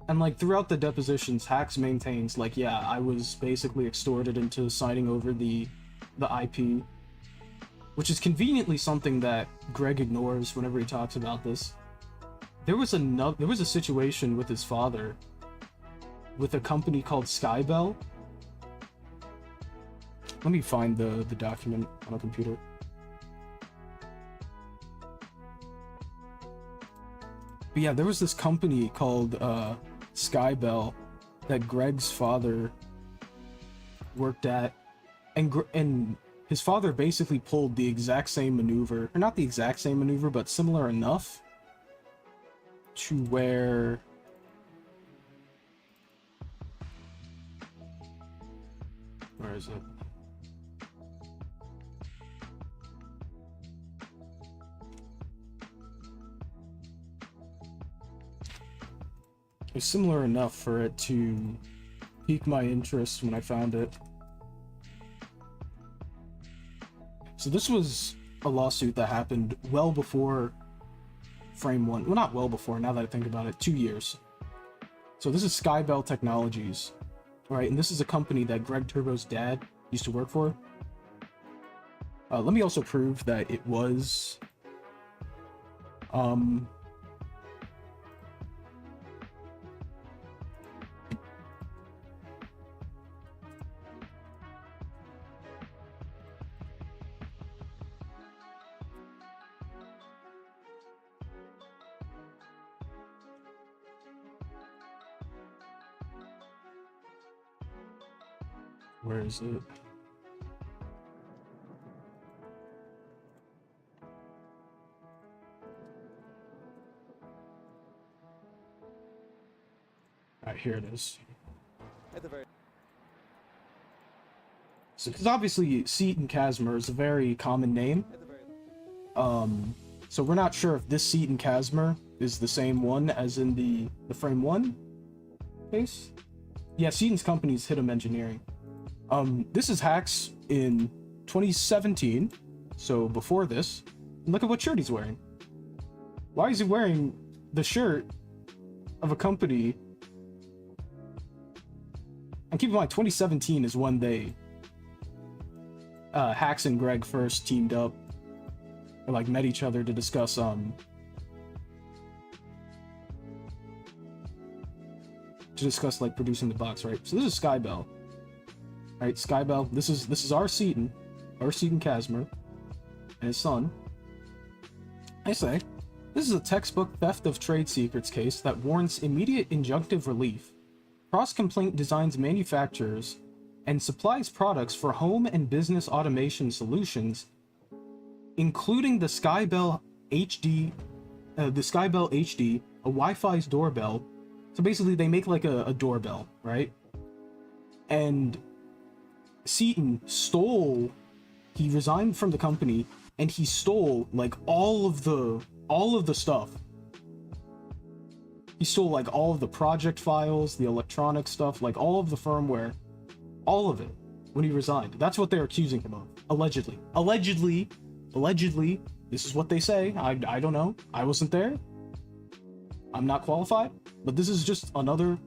And like throughout the depositions, Hax maintains like, yeah, I was basically extorted into signing over the IP, which is conveniently something that Greg ignores whenever he talks about this. There was a situation with his father, with a company called Skybell. Let me find the document on a computer. But yeah, there was this company called Skybell that Greg's father worked at, and his father basically pulled the exact same maneuver, or not the exact same maneuver, but similar enough to where is it? It was similar enough for it to pique my interest when I found it. So this was a lawsuit that happened well before Frame 1. Well, not well before, now that I think about it, 2 years. So this is Skybell Technologies, right? And this is a company that Greg Turbo's dad used to work for. Let me also prove that it was... Where is it? Alright, here it is. So, because obviously Seat and Casimir is a very common name. So we're not sure if this Seat and Casimir is the same one as in the Frame 1 case. Yeah, Seaton's company's Hitum Engineering. This is Hax in 2017, so before this. Look at what shirt he's wearing. Why is he wearing the shirt of a company? And keep in mind, 2017 is when they, Hax and Greg first teamed up, or like met each other to discuss, like producing the box, right? So this is Skybell. Alright, Skybell, this is our Seaton Casimir, and his son. I say, this is a textbook theft of trade secrets case that warrants immediate injunctive relief. Cross-complaint designs manufacturers and supplies products for home and business automation solutions, including the Skybell HD, a Wi-Fi's doorbell. So basically, they make like a doorbell, right? And Seaton he resigned from the company, and he stole like all of the stuff. He stole like all of the project files, the electronic stuff, like all of the firmware, all of it when he resigned. That's what they're accusing him of. Allegedly. This is what they say. I don't know. I wasn't there. I'm not qualified, but this is just another,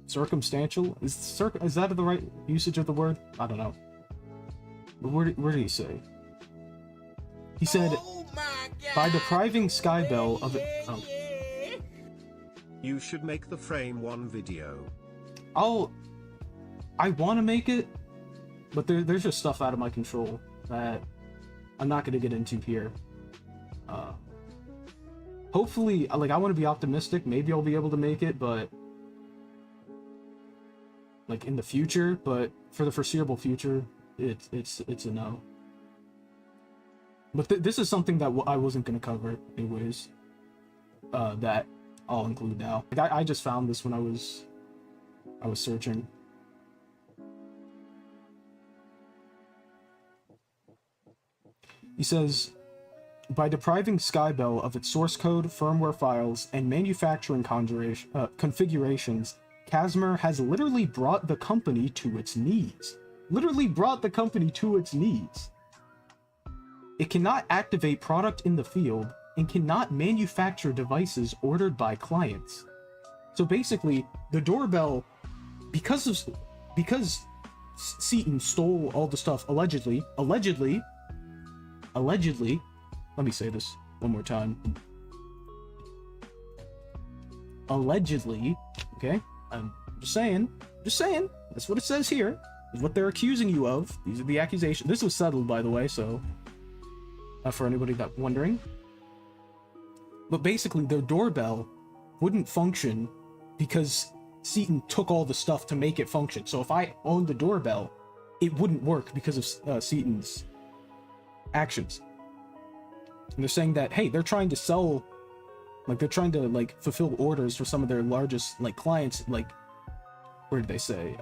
circumstantial. Is that the right usage of the word? I don't know. Where did he say? He said, Oh my God. by depriving Skybell of it. Oh, Yeah. You should make the frame one video. I want to make it, but there's just stuff out of my control that I'm not going to get into here. Hopefully, like, I want to be optimistic. Maybe I'll be able to make it, but like in the future. But for the foreseeable future, it's a no. But this is something that I wasn't going to cover anyways. That I'll include now. Like, I just found this when I was searching. He says, by depriving Skybell of its source code, firmware files, and manufacturing configurations, Kazmer has literally brought the company to its knees. Literally brought the company to its knees. It cannot activate product in the field and cannot manufacture devices ordered by clients. So basically, the doorbell, because Seaton stole all the stuff allegedly, let me say this one more time. Allegedly, okay? I'm just saying, that's what it says here. Is what they're accusing you of. These are the accusations. This was settled, by the way, so for anybody that's wondering. But basically, their doorbell wouldn't function because Seaton took all the stuff to make it function. So if I owned the doorbell, it wouldn't work because of Seaton's actions. And they're saying that, hey, they're trying to sell, like, they're trying to, like, fulfill orders for some of their largest, like, clients, like, where did they say?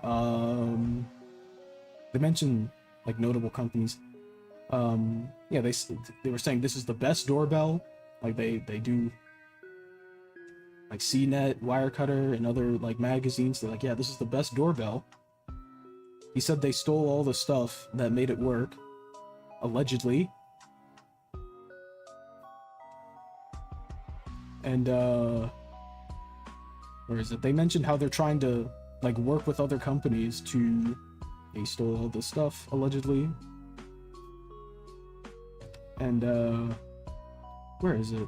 They mentioned, like, notable companies. Yeah, they were saying this is the best doorbell. Like, they do, like, CNET, Wirecutter, and other, like, magazines. They're like, yeah, this is the best doorbell. He said they stole all the stuff that made it work, allegedly. And, where is it? They mentioned how they're trying to, like, work with other companies to... They stole all this stuff, allegedly. And, where is it?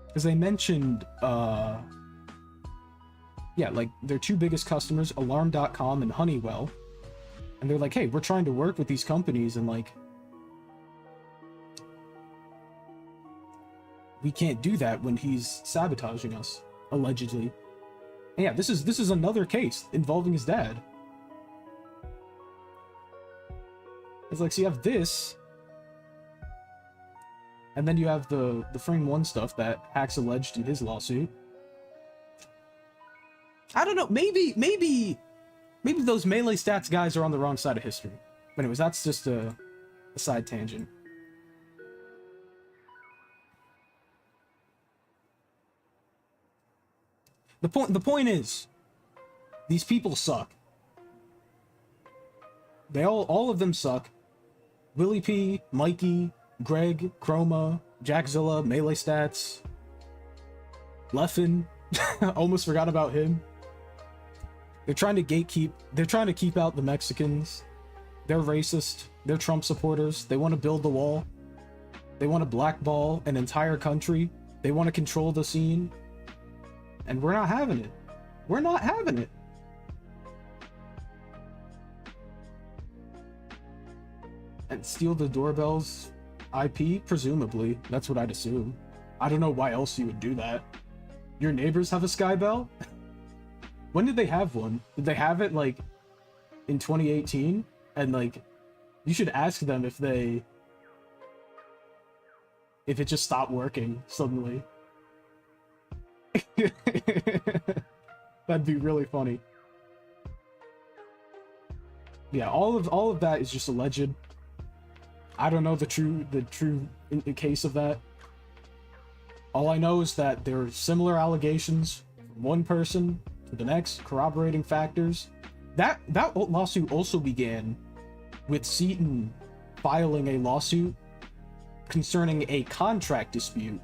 Because they mentioned, yeah, like, their two biggest customers, Alarm.com and Honeywell. And they're like, hey, we're trying to work with these companies, and, like, we can't do that when he's sabotaging us, allegedly. And yeah, this is another case involving his dad. It's like, so you have this, and then you have the Frame 1 stuff that Hacks alleged in his lawsuit. I don't know, maybe those Melee Stats guys are on the wrong side of history. But anyways, that's just a side tangent. The point is, these people suck. They all of them suck. Willie P, Mikey, Greg, Chroma, Jackzilla, Melee Stats, Leffen. Almost forgot about him. They're trying to gatekeep. They're trying to keep out the Mexicans. They're racist. They're Trump supporters. They want to build the wall. They want to blackball an entire country. They want to control the scene. And we're not having it. We're not having it. And steal the doorbell's IP? Presumably. That's what I'd assume. I don't know why else you would do that. Your neighbors have a Skybell? When did they have one? Did they have it, like, in 2018? And, like, you should ask them if it just stopped working suddenly. That'd be really funny. Yeah, all of that is just alleged. I don't know the true case of that. All I know is that there are similar allegations from one person to the next, corroborating factors. That lawsuit also began with Seaton filing a lawsuit concerning a contract dispute,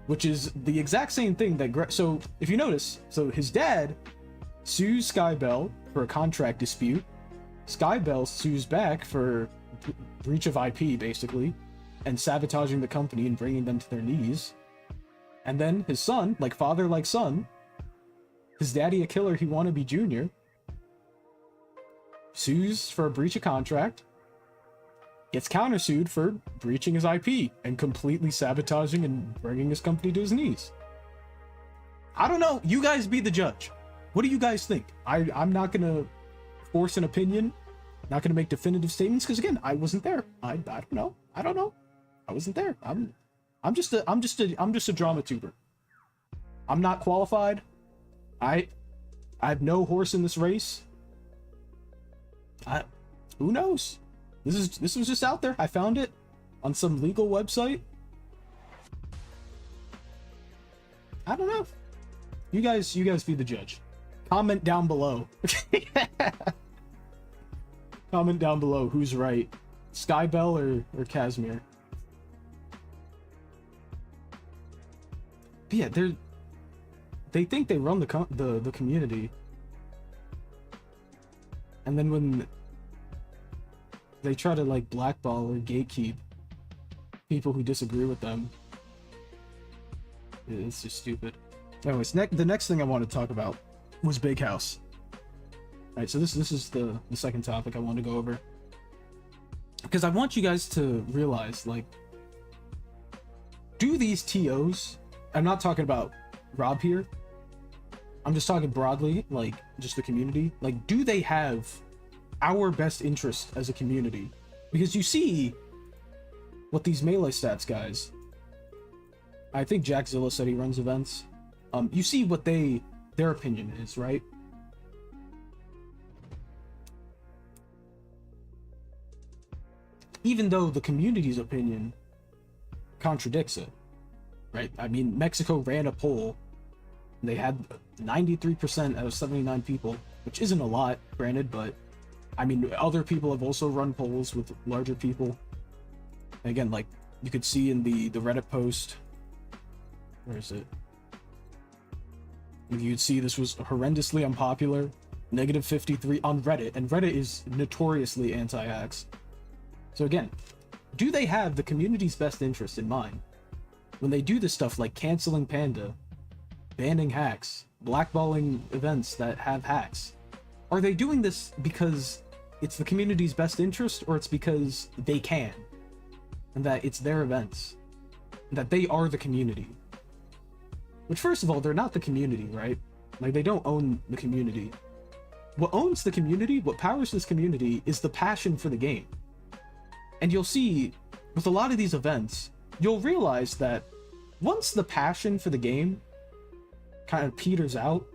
which is the exact same thing that so if you notice, so his dad sues Skybell for a contract dispute. Skybell sues back for breach of IP, basically, and sabotaging the company and bringing them to their knees. And then his son, like father, like son, his daddy a killer, he wannabe junior, sues for a breach of contract, gets countersued for breaching his IP and completely sabotaging and bringing his company to his knees. I don't know. You guys be the judge. What do you guys think? I'm not gonna force an opinion, not gonna make definitive statements, because again, I wasn't there. I don't know. I wasn't there. I'm just a drama tuber. I'm not qualified. I have no horse in this race. Who knows? This was just out there. I found it on some legal website. I don't know. You guys be the judge. Comment down below. Comment down below who's right, Skybell or Casimir. But yeah, they think they run the community, and then when they try to like blackball or gatekeep people who disagree with them, it's just stupid. Anyways, the next thing I want to talk about was Big House. Alright, so this is the second topic I want to go over, because I want you guys to realize, like, do these TOs, I'm not talking about Rob here, I'm just talking broadly, like, just the community, like, do they have our best interest as a community? Because you see what these melee stats guys, I think Jackzilla said he runs events, you see what their opinion is, right? Even though the community's opinion contradicts it, right? I mean, Mexico ran a poll. They had 93% out of 79 people, which isn't a lot, granted, but I mean, other people have also run polls with larger people. And again, like, you could see in the Reddit post, where is it? You'd see this was horrendously unpopular, -53 on Reddit, and Reddit is notoriously anti-hacks. So again, do they have the community's best interest in mind when they do this stuff like canceling Panda, banning hacks, blackballing events that have hacks? Are they doing this because it's the community's best interest, or it's because they can, and that it's their events, and that they are the community? Which, first of all, they're not the community, right? Like, they don't own the community. What owns the community, what powers this community, is the passion for the game. And you'll see, with a lot of these events, you'll realize that once the passion for the game kind of peters out,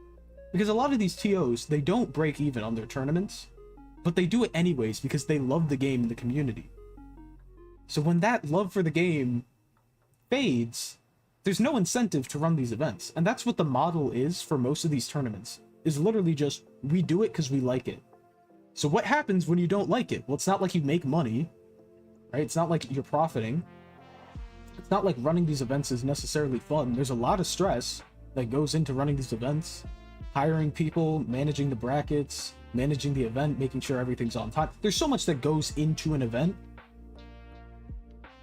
because a lot of these TOs, they don't break even on their tournaments, but they do it anyways because they love the game and the community. So when that love for the game fades, there's no incentive to run these events. And that's what the model is for most of these tournaments, is literally just, we do it because we like it. So what happens when you don't like it? Well, it's not like you make money, right? It's not like you're profiting. It's not like running these events is necessarily fun. There's a lot of stress that goes into running these events. Hiring people, managing the brackets, managing the event, making sure everything's on time. There's so much that goes into an event.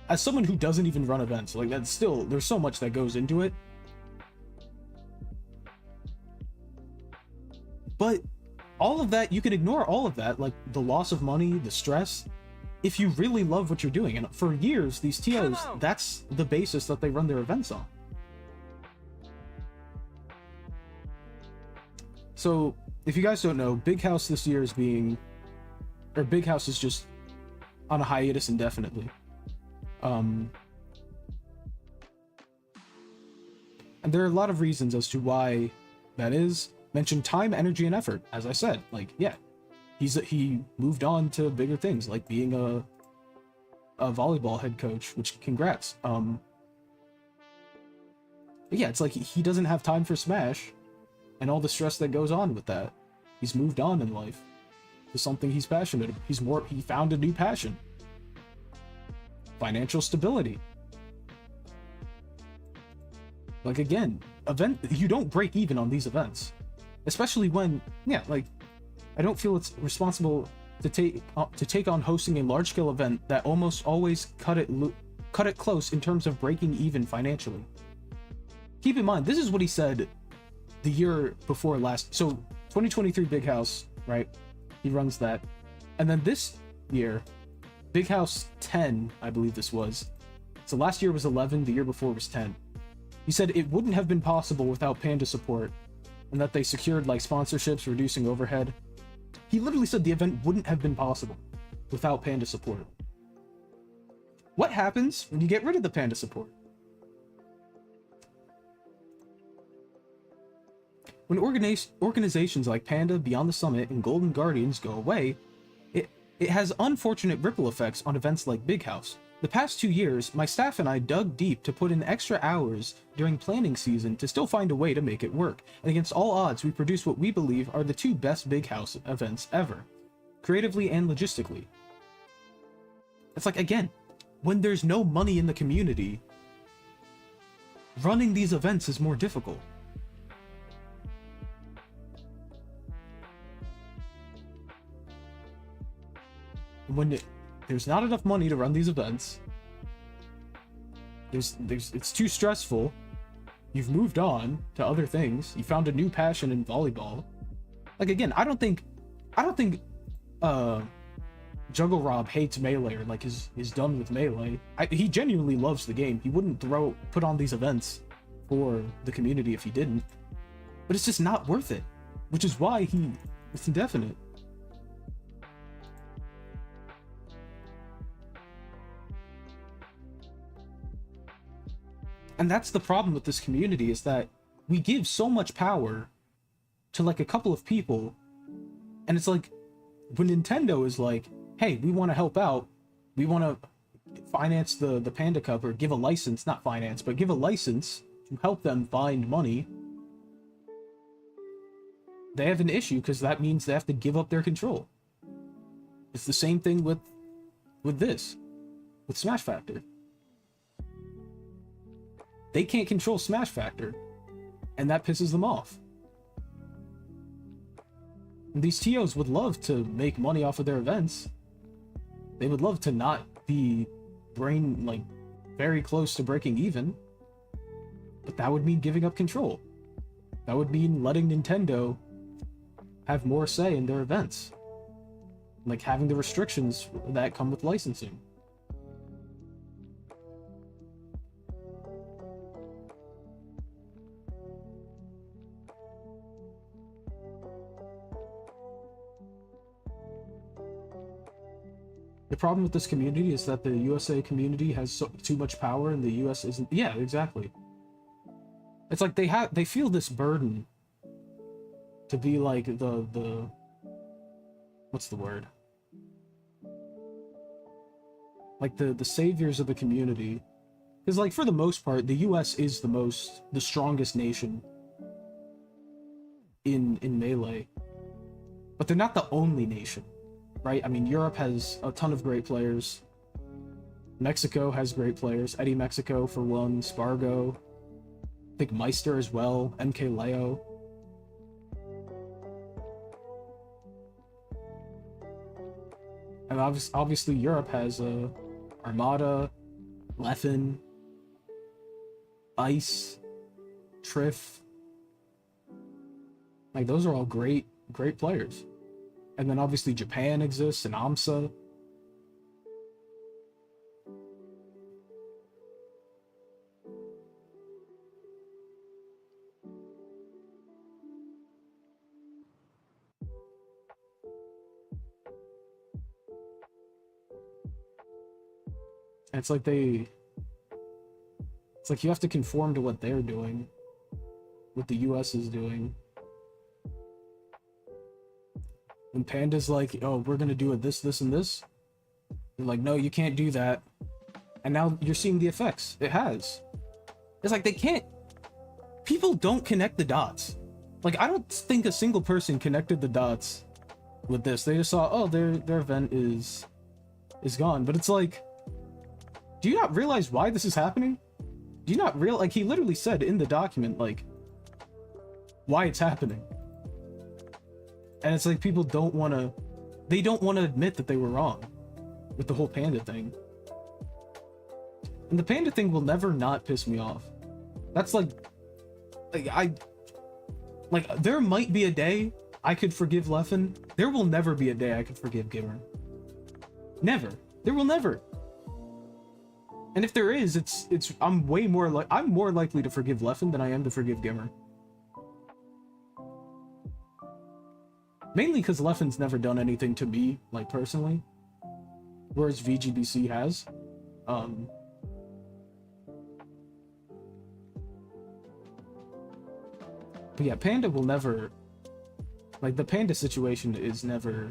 As someone who doesn't even run events, like, that's still, there's so much that goes into it. But all of that, you can ignore all of that, like the loss of money, the stress, if you really love what you're doing. And for years, these TOs, that's the basis that they run their events on. So, if you guys don't know, Big House this year is Big House is just on a hiatus indefinitely. And there are a lot of reasons as to why that is. Mention time, energy, and effort. As I said, like, yeah, he moved on to bigger things, like being a volleyball head coach, which, congrats. But yeah, it's like he doesn't have time for Smash and all the stress that goes on with that. He's moved on in life to something he's passionate about. He found a new passion. Financial stability. Like, again, you don't break even on these events. Especially when, yeah, like, I don't feel it's responsible to take on hosting a large-scale event that almost always cut it close in terms of breaking even financially. Keep in mind, this is what he said the year before last. So 2023 Big House, right? He runs that. And then this year, Big House 10, I believe this was. So last year was 11, the year before was 10. He said it wouldn't have been possible without Panda support, and that they secured like sponsorships, reducing overhead. He literally said the event wouldn't have been possible without Panda support. What happens when you get rid of the Panda support? When organizations like Panda, Beyond the Summit, and Golden Guardians go away, it has unfortunate ripple effects on events like Big House. The past 2 years, my staff and I dug deep to put in extra hours during planning season to still find a way to make it work, and against all odds, we produced what we believe are the 2 best Big House events ever, creatively and logistically. It's like, again, when there's no money in the community, running these events is more difficult. When there's not enough money to run these events, it's too stressful, you've moved on to other things, you found a new passion in volleyball. Like, again, I don't think Juggle Rob hates Melee or like is done with Melee. He genuinely loves the game. He wouldn't put on these events for the community if he didn't. But it's just not worth it, which is why it's indefinite. And that's the problem with this community, is that we give so much power to like a couple of people, and it's like when Nintendo is like, hey, we want to help out, we want to finance the Panda Cup, or give a license, not finance, but give a license to help them find money, they have an issue because that means they have to give up their control. It's the same thing with Smash Factor. They can't control Smash Factor, and that pisses them off. And these TOs would love to make money off of their events. They would love to not be very close to breaking even, but that would mean giving up control. That would mean letting Nintendo have more say in their events, like having the restrictions that come with licensing. The problem with this community is that the USA community has too much power, and the US isn't. Yeah, exactly. It's like they feel this burden to be like the what's the word? Like the saviors of the community. Because like for the most part, the US is the strongest nation in Melee. But they're not the only nation. Right? I mean, Europe has a ton of great players. Mexico has great players. Eddie Mexico, for one. Spargo. I think Meister as well. MK Leo. And obviously Europe has Armada, Leffen, Ice, Triff. Like, those are all great players. And then obviously Japan exists, and AMSA. And it's like you have to conform to what they're doing, what the US is doing. When Panda's like, oh, we're gonna do it this, and this, you're like, no, you can't do that. And now you're seeing the effects it has. It's like people don't connect the dots. Like, I don't think a single person connected the dots with this. They just saw, oh, their event is gone. But it's like, do you not realize why this is happening? Do you not like, he literally said in the document, like, why it's happening. And it's like people don't want to they don't want to admit that they were wrong with the whole panda thing. And the panda thing will never not piss me off. That's like there might be a day I could forgive Leffen. There will never be a day I could forgive Gimmer. Never. There will never. And if there is, I'm more likely to forgive Leffen than I am to forgive Gimmer. Mainly because Leffen's never done anything to me, like, personally. Whereas VGBC has. But yeah, Panda will never... Like, the Panda situation is never...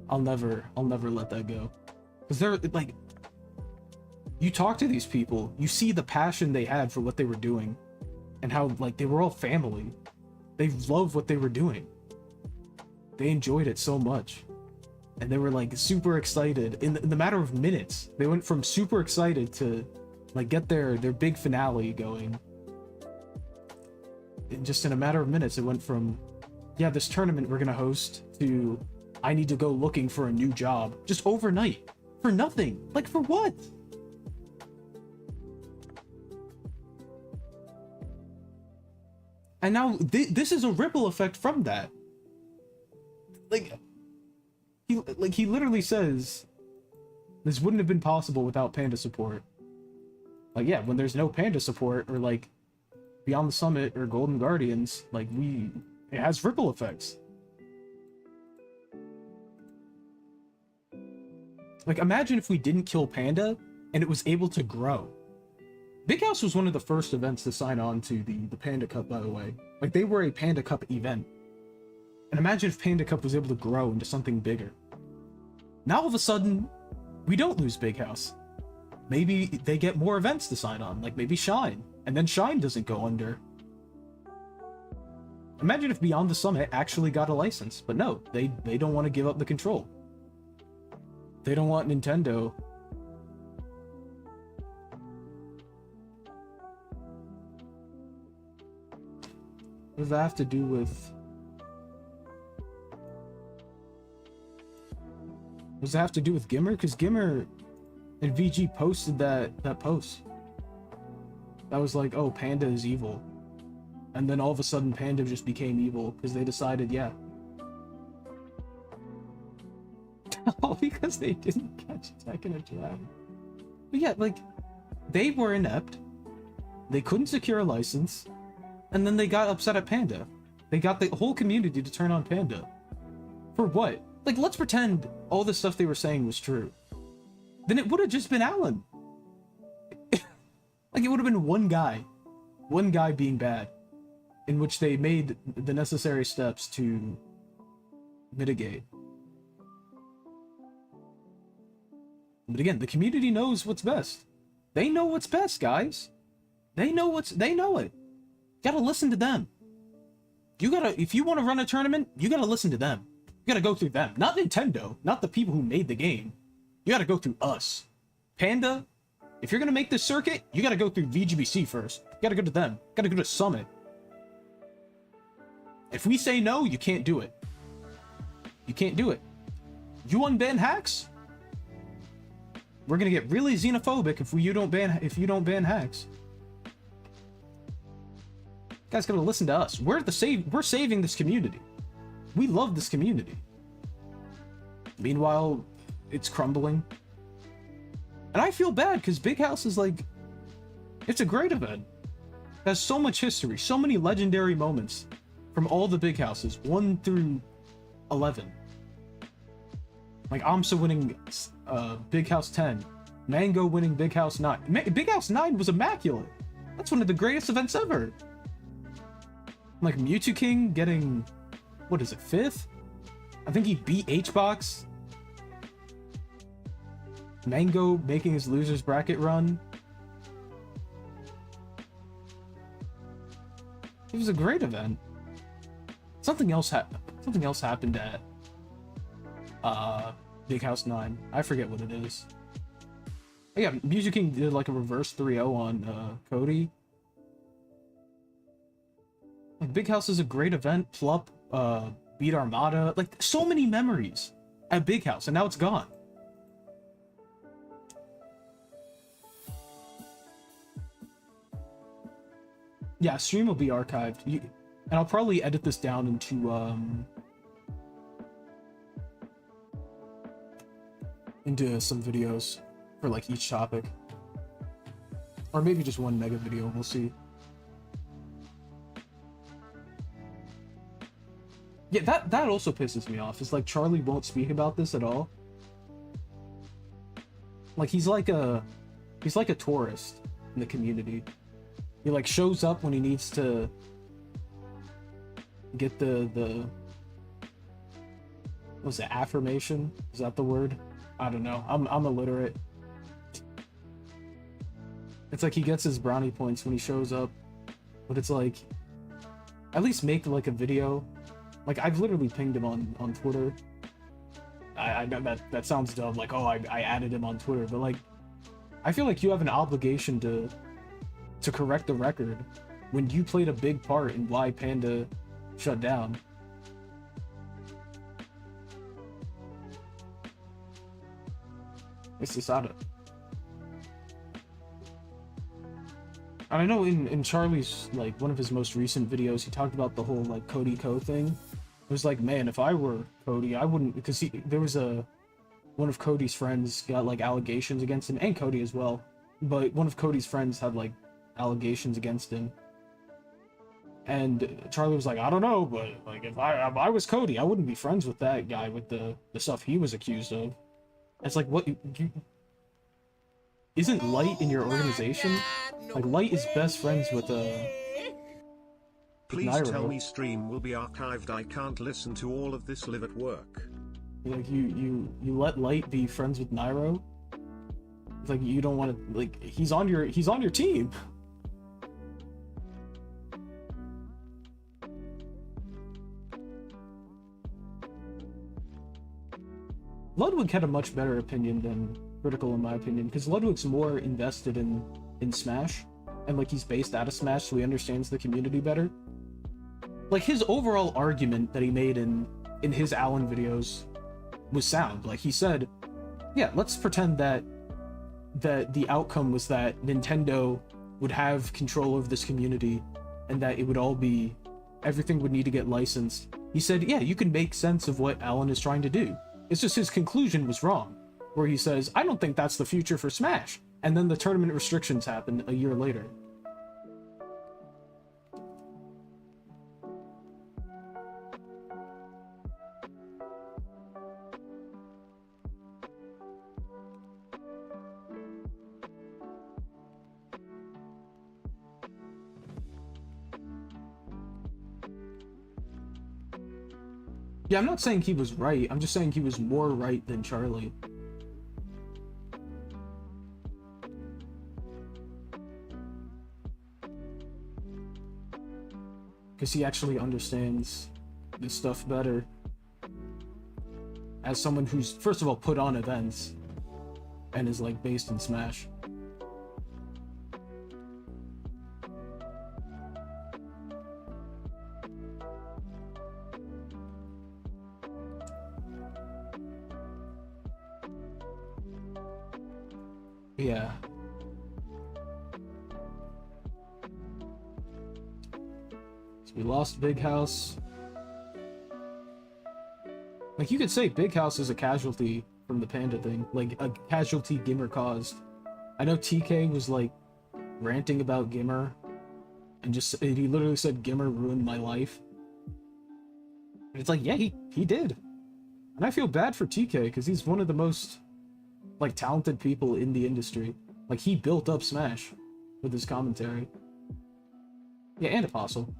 I'll never let that go. Because they're, like... You talk to these people, you see the passion they had for what they were doing. And how, like, they were all family. They loved what they were doing. They enjoyed it so much. And they were, like, super excited. In the matter of minutes, they went from super excited to, like, get their big finale going. And just in a matter of minutes, it went from, yeah, this tournament we're gonna host, to, I need to go looking for a new job. Just overnight. For nothing. Like, for what? And now, this is a ripple effect from that. He literally says, this wouldn't have been possible without Panda support. Like, yeah, when there's no Panda support, or, like, Beyond the Summit, or Golden Guardians, like, it has ripple effects. Like, imagine if we didn't kill Panda, and it was able to grow. Big House was one of the first events to sign on to the Panda Cup, by the way. Like, they were a Panda Cup event. And imagine if Panda Cup was able to grow into something bigger. Now, all of a sudden, we don't lose Big House. Maybe they get more events to sign on, like maybe Shine. And then Shine doesn't go under. Imagine if Beyond the Summit actually got a license. But no, they don't want to give up the control. They don't want Nintendo... What does that have to do with... What does that have to do with Gimmer? Because Gimmer and VG posted that post. That was like, oh, Panda is evil. And then all of a sudden Panda just became evil because they decided, yeah. All because they didn't catch Tekken or Dragon. But yeah, like, they were inept. They couldn't secure a license. And then they got upset at Panda. They got the whole community to turn on Panda. For what? Like, let's pretend all the stuff they were saying was true. Then it would have just been Alan. Like, it would have been one guy being bad, in which they made the necessary steps to mitigate. But again, the community knows what's best. They know what's best, guys. They know it. You gotta listen to them. If you want to run a tournament, you gotta listen to them. You gotta go through them. Not Nintendo, not the people who made the game. You gotta go through us. Panda, if you're gonna make this circuit, you gotta go through VGBC first. You gotta go to them. You gotta go to Summit. If we say no, you can't do it. You can't do it. You unban hacks? We're gonna get really xenophobic if you don't ban hacks. You guys gotta listen to us. We're saving this community. We love this community. Meanwhile, it's crumbling. And I feel bad because Big House is like, it's a great event. It has so much history, so many legendary moments from all the Big Houses, 1 through 11. Like Amsa winning Big House 10, Mango winning Big House 9. Big House 9 was immaculate. That's one of the greatest events ever. Like Mewtwo King getting, what is it, 5th? I think he beat H-Box. Mango making his losers bracket run. It was a great event. Something else happened at Big House 9. I forget what it is. Oh, yeah, Music King did like a reverse 3-0 on Cody. Like, Big House is a great event. Plup, beat Armada, like so many memories at Big House, and now it's gone. Yeah, stream will be archived, and I'll probably edit this down into some videos for like each topic, or maybe just one mega video. We'll see. Yeah, that also pisses me off. It's like Charlie won't speak about this at all. Like he's like a tourist in the community. He like shows up when he needs to get the what's it, affirmation? Is that the word? I don't know. I'm illiterate. It's like he gets his brownie points when he shows up, but it's like at least make like a video. Like I've literally pinged him on Twitter. I know that sounds dumb, like, oh, I added him on Twitter, but like I feel like you have an obligation to correct the record when you played a big part in why Panda shut down. It's Sada. And I know in Charlie's, like, one of his most recent videos, he talked about the whole, like, Cody Co thing. It was like, man, if I were Cody, I wouldn't, because there was one of Cody's friends got, like, allegations against him, and Cody as well, but one of Cody's friends had, like, allegations against him. And Charlie was like, I don't know, but, like, if I was Cody, I wouldn't be friends with that guy with the stuff he was accused of. It's like, what, isn't Light in your organization? Like, Light is best friends with Please Nairo. tell me stream will be archived. I can't listen to all of this live at work. Like, you let Light be friends with Nairo? It's like, you don't want to, like, he's on your team. Ludwig had a much better opinion than Critical, in my opinion, because Ludwig's more invested in Smash, and like he's based out of Smash, so he understands the community better. Like his overall argument that he made in his Allen videos was sound. Like he said, yeah, let's pretend that the outcome was that Nintendo would have control over this community, and that it would all be, everything would need to get licensed. He said, yeah, you can make sense of what Allen is trying to do. It's just his conclusion was wrong, where he says, I don't think that's the future for Smash. And then the tournament restrictions happened a year later. Yeah, I'm not saying he was right. I'm just saying he was more right than Charlie. Because he actually understands this stuff better. As someone who's, first of all, put on events and is, like, based in Smash. Yeah. So we lost Big House. Like, you could say Big House is a casualty from the Panda thing. Like, a casualty Gimmer caused. I know TK was, like, ranting about Gimmer. And he literally said, Gimmer ruined my life. And it's like, yeah, he did. And I feel bad for TK, because he's one of the most, like, talented people in the industry. Like, he built up Smash with his commentary. Yeah, and Apostle.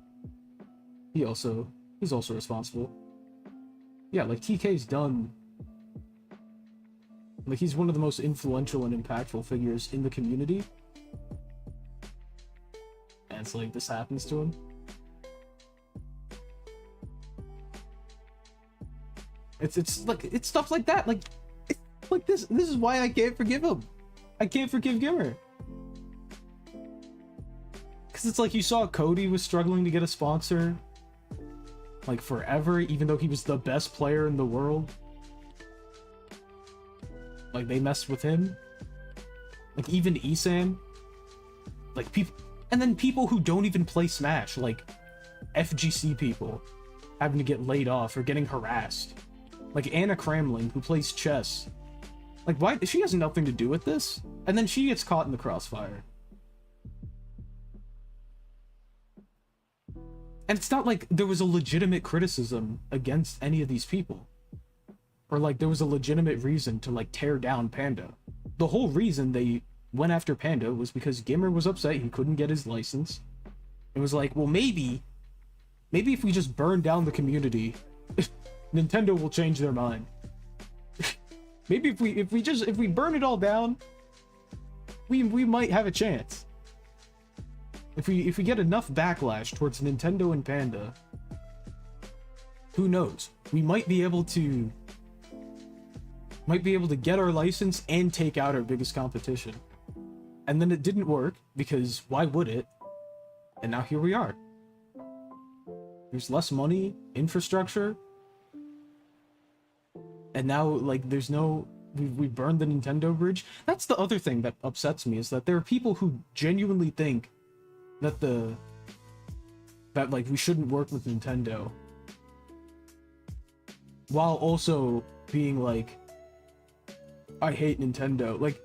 He's also responsible. Yeah, like, TK's done... Like, he's one of the most influential and impactful figures in the community. And it's like, this happens to him. It's like, it's stuff like that, like this is why I can't forgive him. I can't forgive Gimmer. Because it's like, you saw Cody was struggling to get a sponsor. like forever, even though he was the best player in the world. Like they messed with him. Like even Isan, like people, and then people who don't even play Smash, like FGC people, having to get laid off or getting harassed. Like Anna Cramling, who plays chess. Like why? She has nothing to do with this, and then she gets caught in the crossfire. And it's not like there was a legitimate criticism against any of these people. Or like there was a legitimate reason to like tear down Panda. The whole reason they went after Panda was because Gimmer was upset he couldn't get his license. It was like, well, maybe if we just burn down the community, Nintendo will change their mind. Maybe if we burn it all down, we might have a chance. If we get enough backlash towards Nintendo and Panda, who knows? We might be able to get our license and take out our biggest competition. And then it didn't work, because why would it? And now here we are. There's less money, infrastructure, and now like there's no, we burned the Nintendo bridge. That's the other thing that upsets me, is that there are people who genuinely think that like we shouldn't work with Nintendo, while also being like, I hate Nintendo. Like,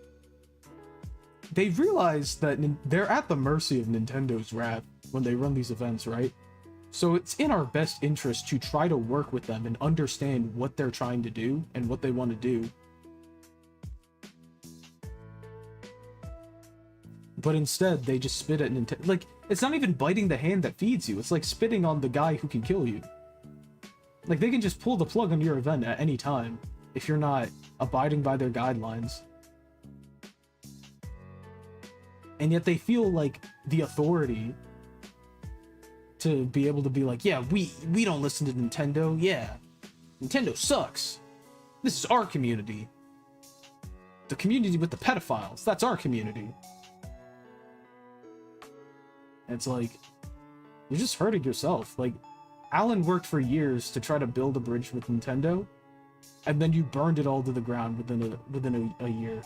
they realize that they're at the mercy of Nintendo's wrath when they run these events, right? So it's in our best interest to try to work with them and understand what they're trying to do and what they want to do. But instead, they just spit at Nintendo. Like, it's not even biting the hand that feeds you. It's like spitting on the guy who can kill you. Like, they can just pull the plug on your event at any time if you're not abiding by their guidelines. And yet they feel like the authority to be able to be like, yeah, we don't listen to Nintendo. Yeah, Nintendo sucks. This is our community. The community with the pedophiles. That's our community. And it's like, you're just hurting yourself. Like, Alan worked for years to try to build a bridge with Nintendo, and then you burned it all to the ground within a year.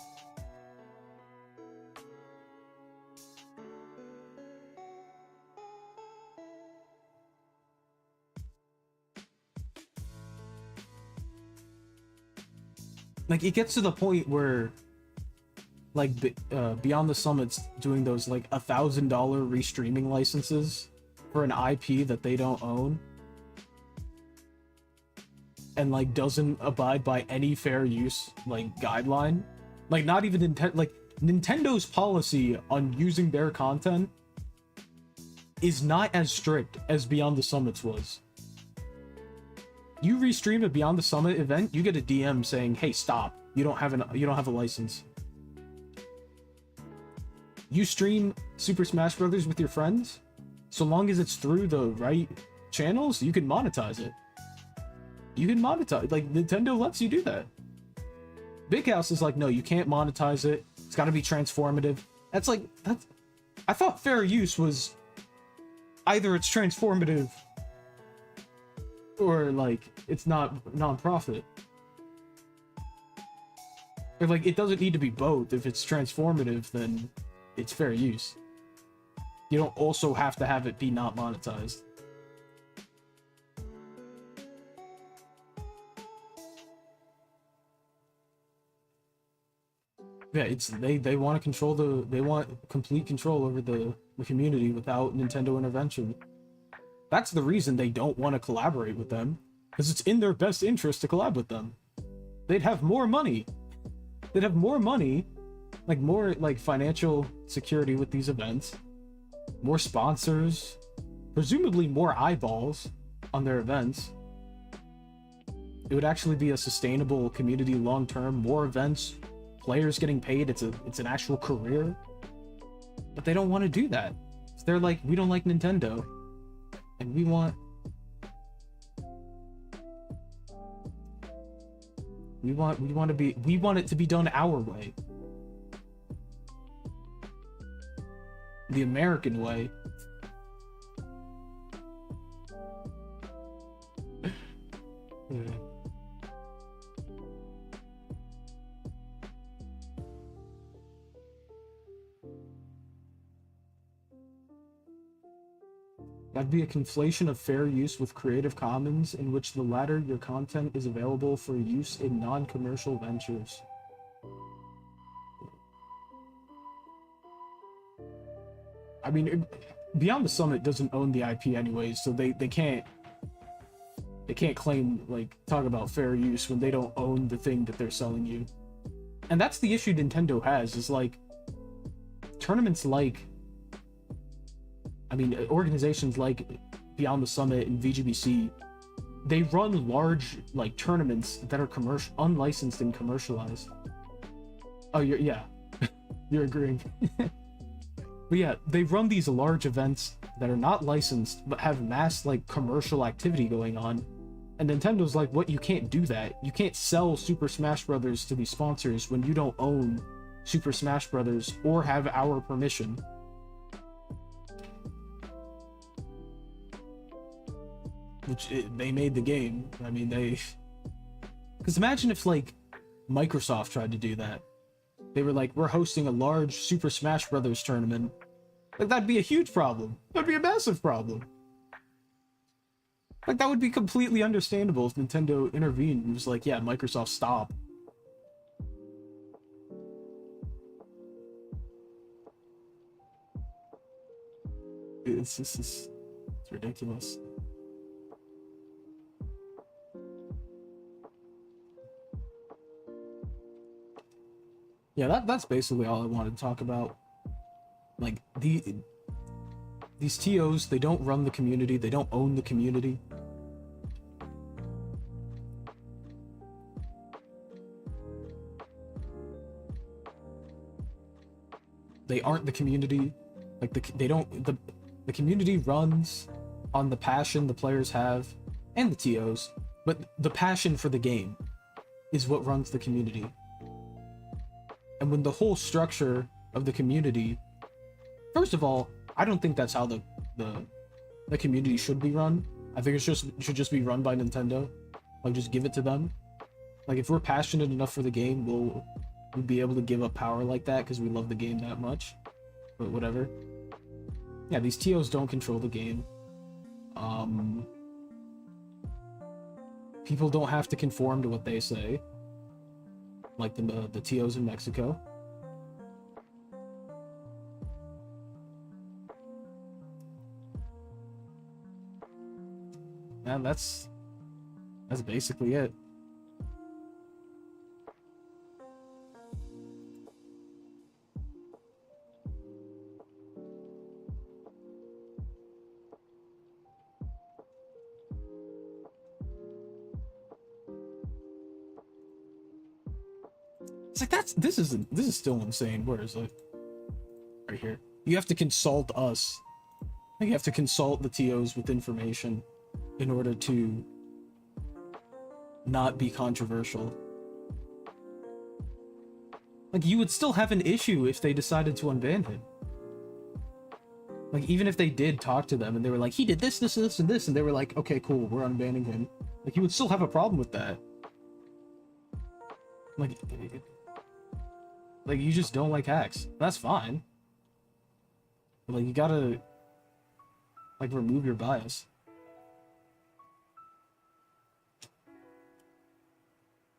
Like, it gets to the point where, like, Beyond the Summit's doing those, like, $1,000 restreaming licenses for an IP that they don't own, and, like, doesn't abide by any fair use, like, guideline. Like, not even Nintendo. Like, Nintendo's policy on using their content is not as strict as Beyond the Summit's was. You restream a Beyond the Summit event, you get a DM saying, "Hey, stop! You don't have a license." You stream Super Smash Bros. With your friends, so long as it's through the right channels, you can monetize it. You can monetize. Like, Nintendo lets you do that. Big House is like, no, you can't monetize it. It's got to be transformative. That's. I thought fair use was either it's transformative or, like, it's not non-profit. Or, like, it doesn't need to be both. If it's transformative, then it's fair use. You don't also have to have it be not monetized. Yeah, it's they want to control they want complete control over the community without Nintendo intervention. That's the reason they don't want to collaborate with them, because it's in their best interest to collab with them. They'd have more money. They'd have more money, like more like financial security with these events, more sponsors, presumably more eyeballs on their events. It would actually be a sustainable community long term, more events, players getting paid, it's an actual career. But they don't want to do that. So they're like, we don't like Nintendo, and we want it to be done our way. The American way. That'd be a conflation of fair use with Creative Commons, in which the latter, your content is available for use in non-commercial ventures. I mean, Beyond the Summit doesn't own the IP anyways, so they can't claim, like, talk about fair use when they don't own the thing that they're selling you. And that's the issue Nintendo has, is like, tournaments like, I mean, organizations like Beyond the Summit and VGBC, they run large, like, tournaments that are unlicensed and commercialized. Oh, yeah, you're agreeing. But yeah, they run these large events that are not licensed, but have mass, like, commercial activity going on. And Nintendo's like, what, you can't do that. You can't sell Super Smash Brothers to these sponsors when you don't own Super Smash Brothers or have our permission. They made the game. I mean, because imagine if, like, Microsoft tried to do that. They were like, we're hosting a large Super Smash Brothers tournament. Like, that'd be a huge problem. That'd be a massive problem. Like, that would be completely understandable if Nintendo intervened and was like, yeah, Microsoft, stop. It's ridiculous. Yeah, that's basically all I wanted to talk about. Like, these TOs, they don't run the community, they don't own the community. They aren't the community. Like, the community runs on the passion the players have, and the TOs, but the passion for the game is what runs the community. And when the whole structure of the community, first of all, I don't think that's how the community should be run. I think it should just be run by Nintendo. Like, just give it to them. Like, if we're passionate enough for the game, we'll be able to give up power like that because we love the game that much. But whatever. Yeah, these TOs don't control the game. People don't have to conform to what they say. Like the TOs in Mexico. And that's basically it. It's like this is still insane. Where is it? Right here. You have to consult us. Like, you have to consult the TOs with information in order to not be controversial. Like, you would still have an issue if they decided to unban him. Like, even if they did talk to them and they were like, he did this, this, this, and this, and they were like, okay, cool, we're unbanning him. Like, you would still have a problem with that. Like, you just don't like hacks. That's fine. But, like, you gotta, like, remove your bias.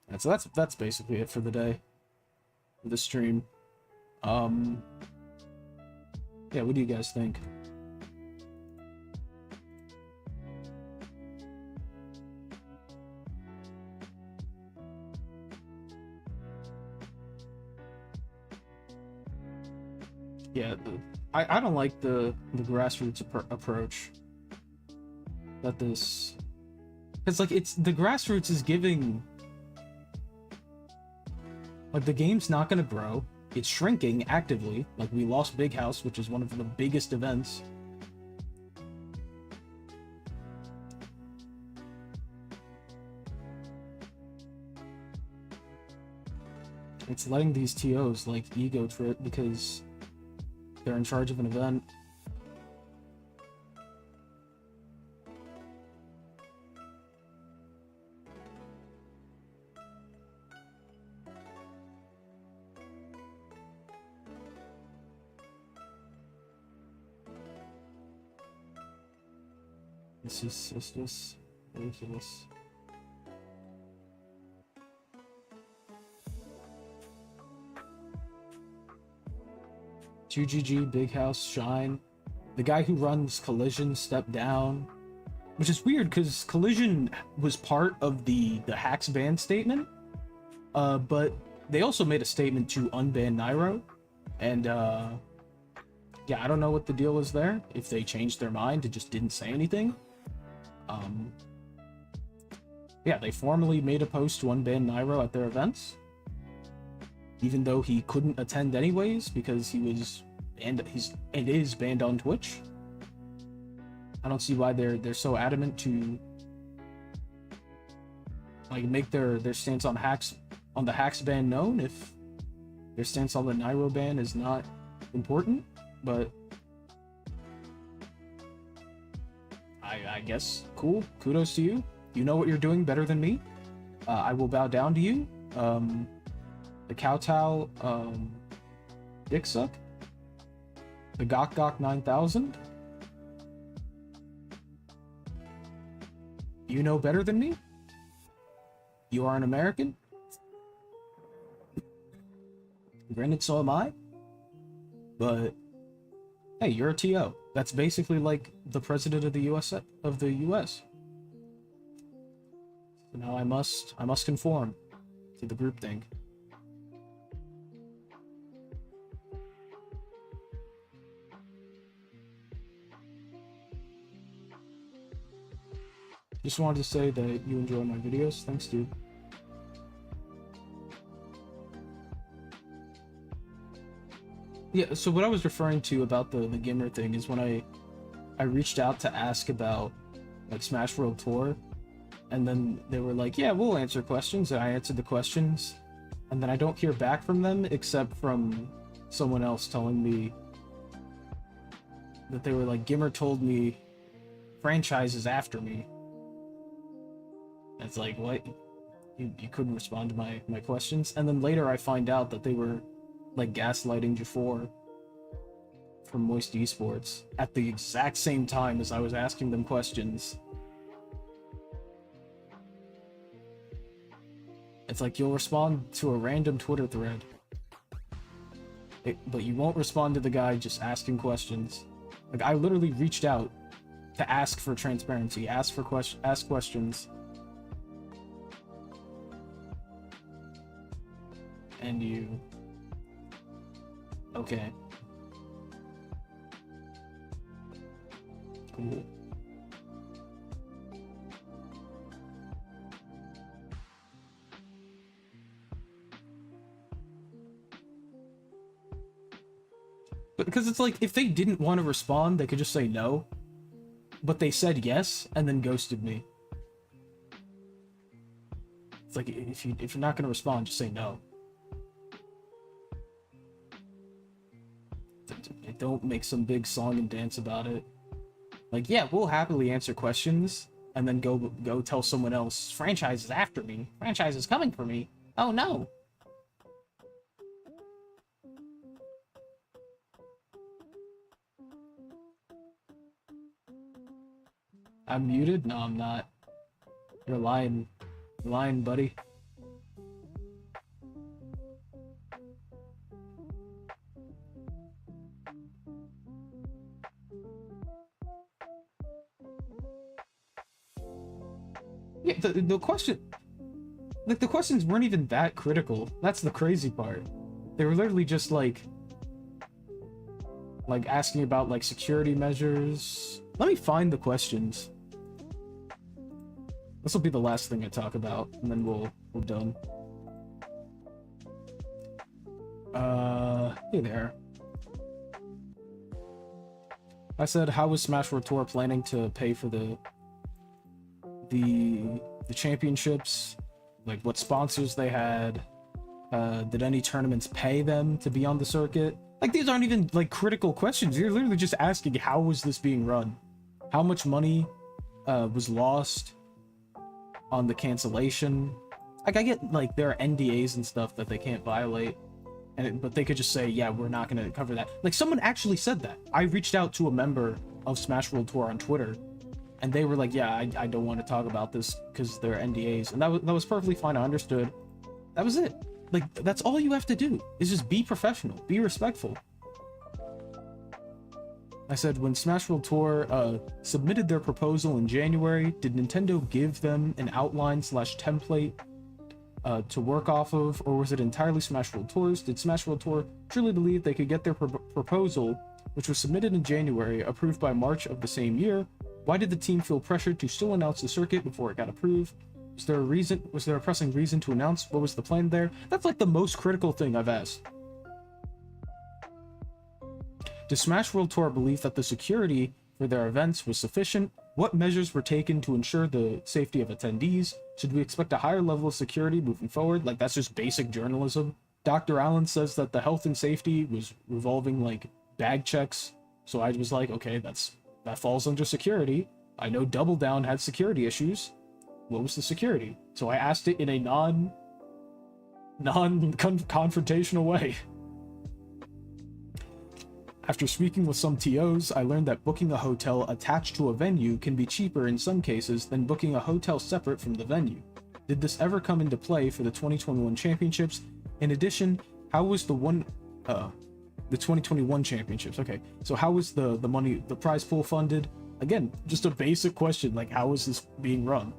And so that's basically it for the day. The stream. Yeah, what do you guys think? Yeah, I don't like the grassroots approach that this, it's like, it's the grassroots is giving, like, the game's not gonna grow. It's shrinking actively. Like, we lost Big House, which is one of the biggest events. It's letting these TOs, like, ego trip because they're in charge of an event. Is this ridiculous? $2GG, Big House, Shine. The guy who runs Collision stepped down. Which is weird, because Collision was part of the hacks ban statement. But they also made a statement to unban Nairo. And, yeah, I don't know what the deal is there. If they changed their mind and just didn't say anything. Yeah, they formally made a post to unban Nairo at their events. Even though he couldn't attend anyways, because he was and is banned on Twitch. I don't see why they're so adamant to like make their stance on the hacks ban known if their stance on the Nairo ban is not important. But I guess cool. Kudos to you. You know what you're doing better than me. I will bow down to you. The Kowtow, Dick Suck, the Gok Gok 9000. You know better than me? You are an American? Granted, so am I. But hey, you're a TO. That's basically like the president of the US. So now I must conform to the groupthink. Just wanted to say that you enjoy my videos. Thanks, dude. Yeah, so what I was referring to about the Gimmer thing is when I reached out to ask about like Smash World Tour, and then they were like, yeah, we'll answer questions, and I answered the questions, and then I don't hear back from them except from someone else telling me that they were like, Gimmer told me franchise is after me. It's like, what? You couldn't respond to my questions? And then later I find out that they were, like, gaslighting Jafor from Moist Esports at the exact same time as I was asking them questions. It's like, you'll respond to a random Twitter thread, but you won't respond to the guy just asking questions. Like, I literally reached out to ask for transparency, ask questions. And you... Okay. Cool. Because it's like, if they didn't want to respond, they could just say no. But they said yes, and then ghosted me. It's like, if you're not going to respond, just say no. Don't make some big song and dance about it. Like, yeah, we'll happily answer questions, and then go tell someone else, franchise is after me. Franchise is coming for me. Oh, no. I'm muted? No, I'm not. You're lying. You're lying, buddy. Yeah, the question... Like, the questions weren't even that critical. That's the crazy part. They were literally just, like asking about, like, security measures. Let me find the questions. This will be the last thing I talk about, and then we're done. Hey there. I said, how was Smash World Tour planning to pay for the championships? Like, what sponsors they had? Did any tournaments pay them to be on the circuit? Like, these aren't even, like, critical questions. You're literally just asking, how was this being run? How much money was lost on the cancellation? Like, I get, like, there are NDAs and stuff that they can't violate, but they could just say, yeah, we're not going to cover that. Like, someone actually said that. I reached out to a member of Smash World Tour on Twitter, and they were like, yeah, I don't want to talk about this because they're NDAs, and that was perfectly fine. I understood. That was it. Like, that's all you have to do, is just be professional, be respectful. I said, when Smash World Tour submitted their proposal in January, did Nintendo give them an outline / template to work off of, or was it entirely Smash World Tour's? Did Smash World Tour truly believe they could get their proposal, which was submitted in January, approved by March of the same year? Why did the team feel pressured to still announce the circuit before it got approved? Was there a pressing reason to announce? What was the plan there? That's like the most critical thing I've asked. Does Smash World Tour believe that the security for their events was sufficient? What measures were taken to ensure the safety of attendees? Should we expect a higher level of security moving forward? Like, that's just basic journalism. Dr. Allen says that the health and safety was revolving like bag checks. So I was like, okay, that falls under security. I know Double Down had security issues. What was the security? So I asked it in a non-confrontational way. After speaking with some TOs, I learned that booking a hotel attached to a venue can be cheaper in some cases than booking a hotel separate from the venue. Did this ever come into play for the 2021 championships? In addition, how was the 2021 championships? Okay, so how was the money, the prize pool funded? Again, just a basic question, like, how is this being run?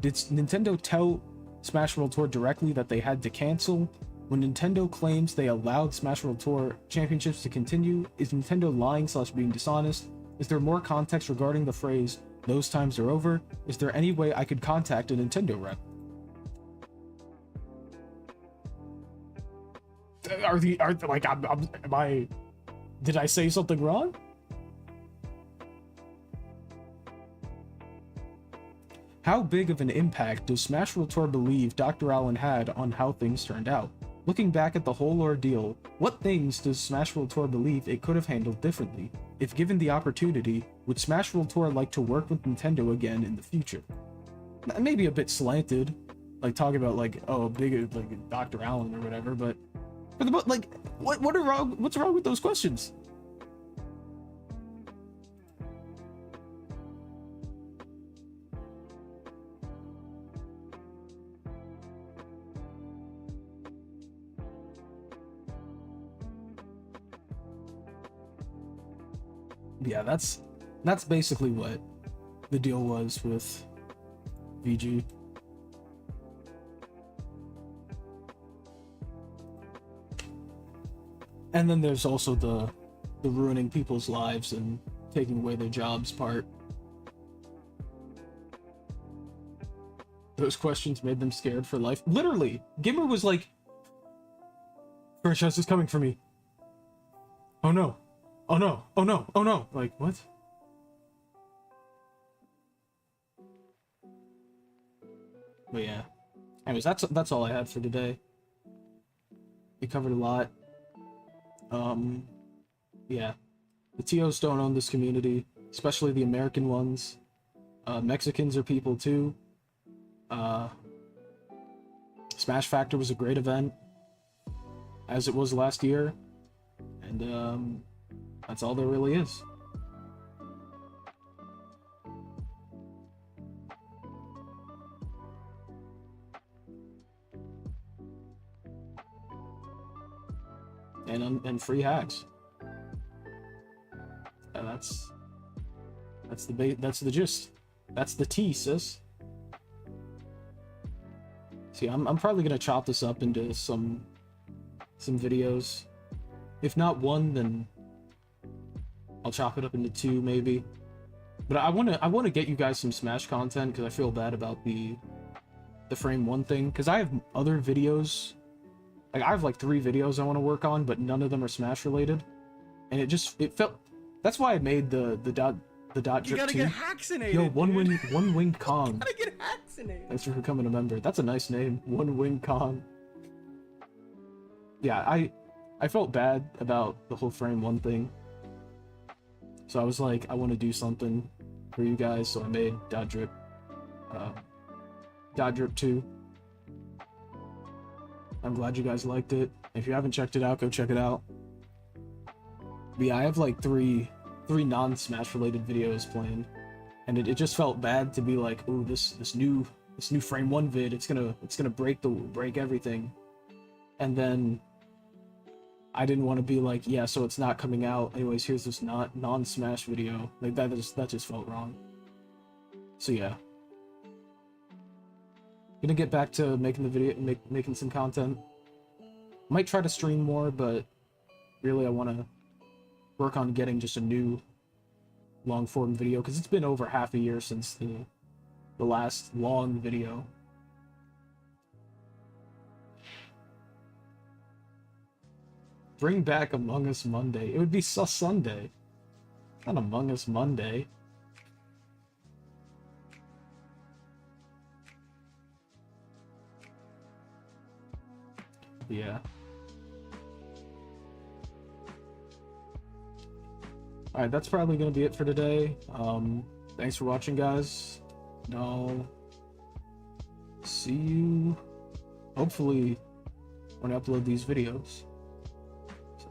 Did Nintendo tell Smash World Tour directly that they had to cancel? When Nintendo claims they allowed Smash World Tour championships to continue, is Nintendo lying / being dishonest? Is there more context regarding the phrase, those times are over? Is there any way I could contact a Nintendo rep? Did I say something wrong? How big of an impact does Smash World Tour believe Dr. Allen had on how things turned out? Looking back at the whole ordeal, what things does Smash World Tour believe it could have handled differently? If given the opportunity, would Smash World Tour like to work with Nintendo again in the future? Maybe a bit slanted, like talking about like, oh, big like Dr. Allen or whatever, but for the like, what's wrong with those questions? Yeah, that's basically what the deal was with VG. And then there's also the ruining people's lives and taking away their jobs part. Those questions made them scared for life. Literally, Gimmer was like, "Franchise is coming for me. Oh no. Oh no, oh no, oh no." Like, what? But yeah. Anyways, that's all I had for today. We covered a lot. Yeah. The TOs don't own this community, especially the American ones. Mexicans are people too. Smash Factor was a great event, as it was last year. And, that's all there really is. And free hacks. And that's the gist. That's the tea, sis. See, I'm probably gonna chop this up into some videos. If not one, then I'll chop it up into 2 maybe. But I wanna get you guys some Smash content because I feel bad about the frame 1 thing, because I have other videos. Like, I have like 3 videos I want to work on, but none of them are Smash related. And it felt, that's why I made the dot drip. You gotta 2. get vaccinated. Yo, one winged Kong. Gotta get vaccinated. Thanks for becoming a member. That's a nice name. One winged Kong. Yeah, I felt bad about the whole frame 1 thing. So I was like, I want to do something for you guys, so I made dot drip 2. I'm glad you guys liked it. If you haven't checked it out, go check it out. But yeah, I have like 3 non-Smash related videos planned. and it just felt bad to be like, oh, this new frame 1 vid, it's gonna break everything. And then I didn't want to be like, yeah, so it's not coming out anyways, here's this non-smash video. Like that just felt wrong. So yeah, gonna get back to making the video, making some content. Might try to stream more, but really I want to work on getting just a new long form video, because it's been over half a year since the last long video. Bring back Among Us Monday. It would be Sus Sunday, not Among Us Monday. Yeah. Alright, that's probably going to be it for today. Thanks for watching, guys. And I'll see you, hopefully, when I upload these videos.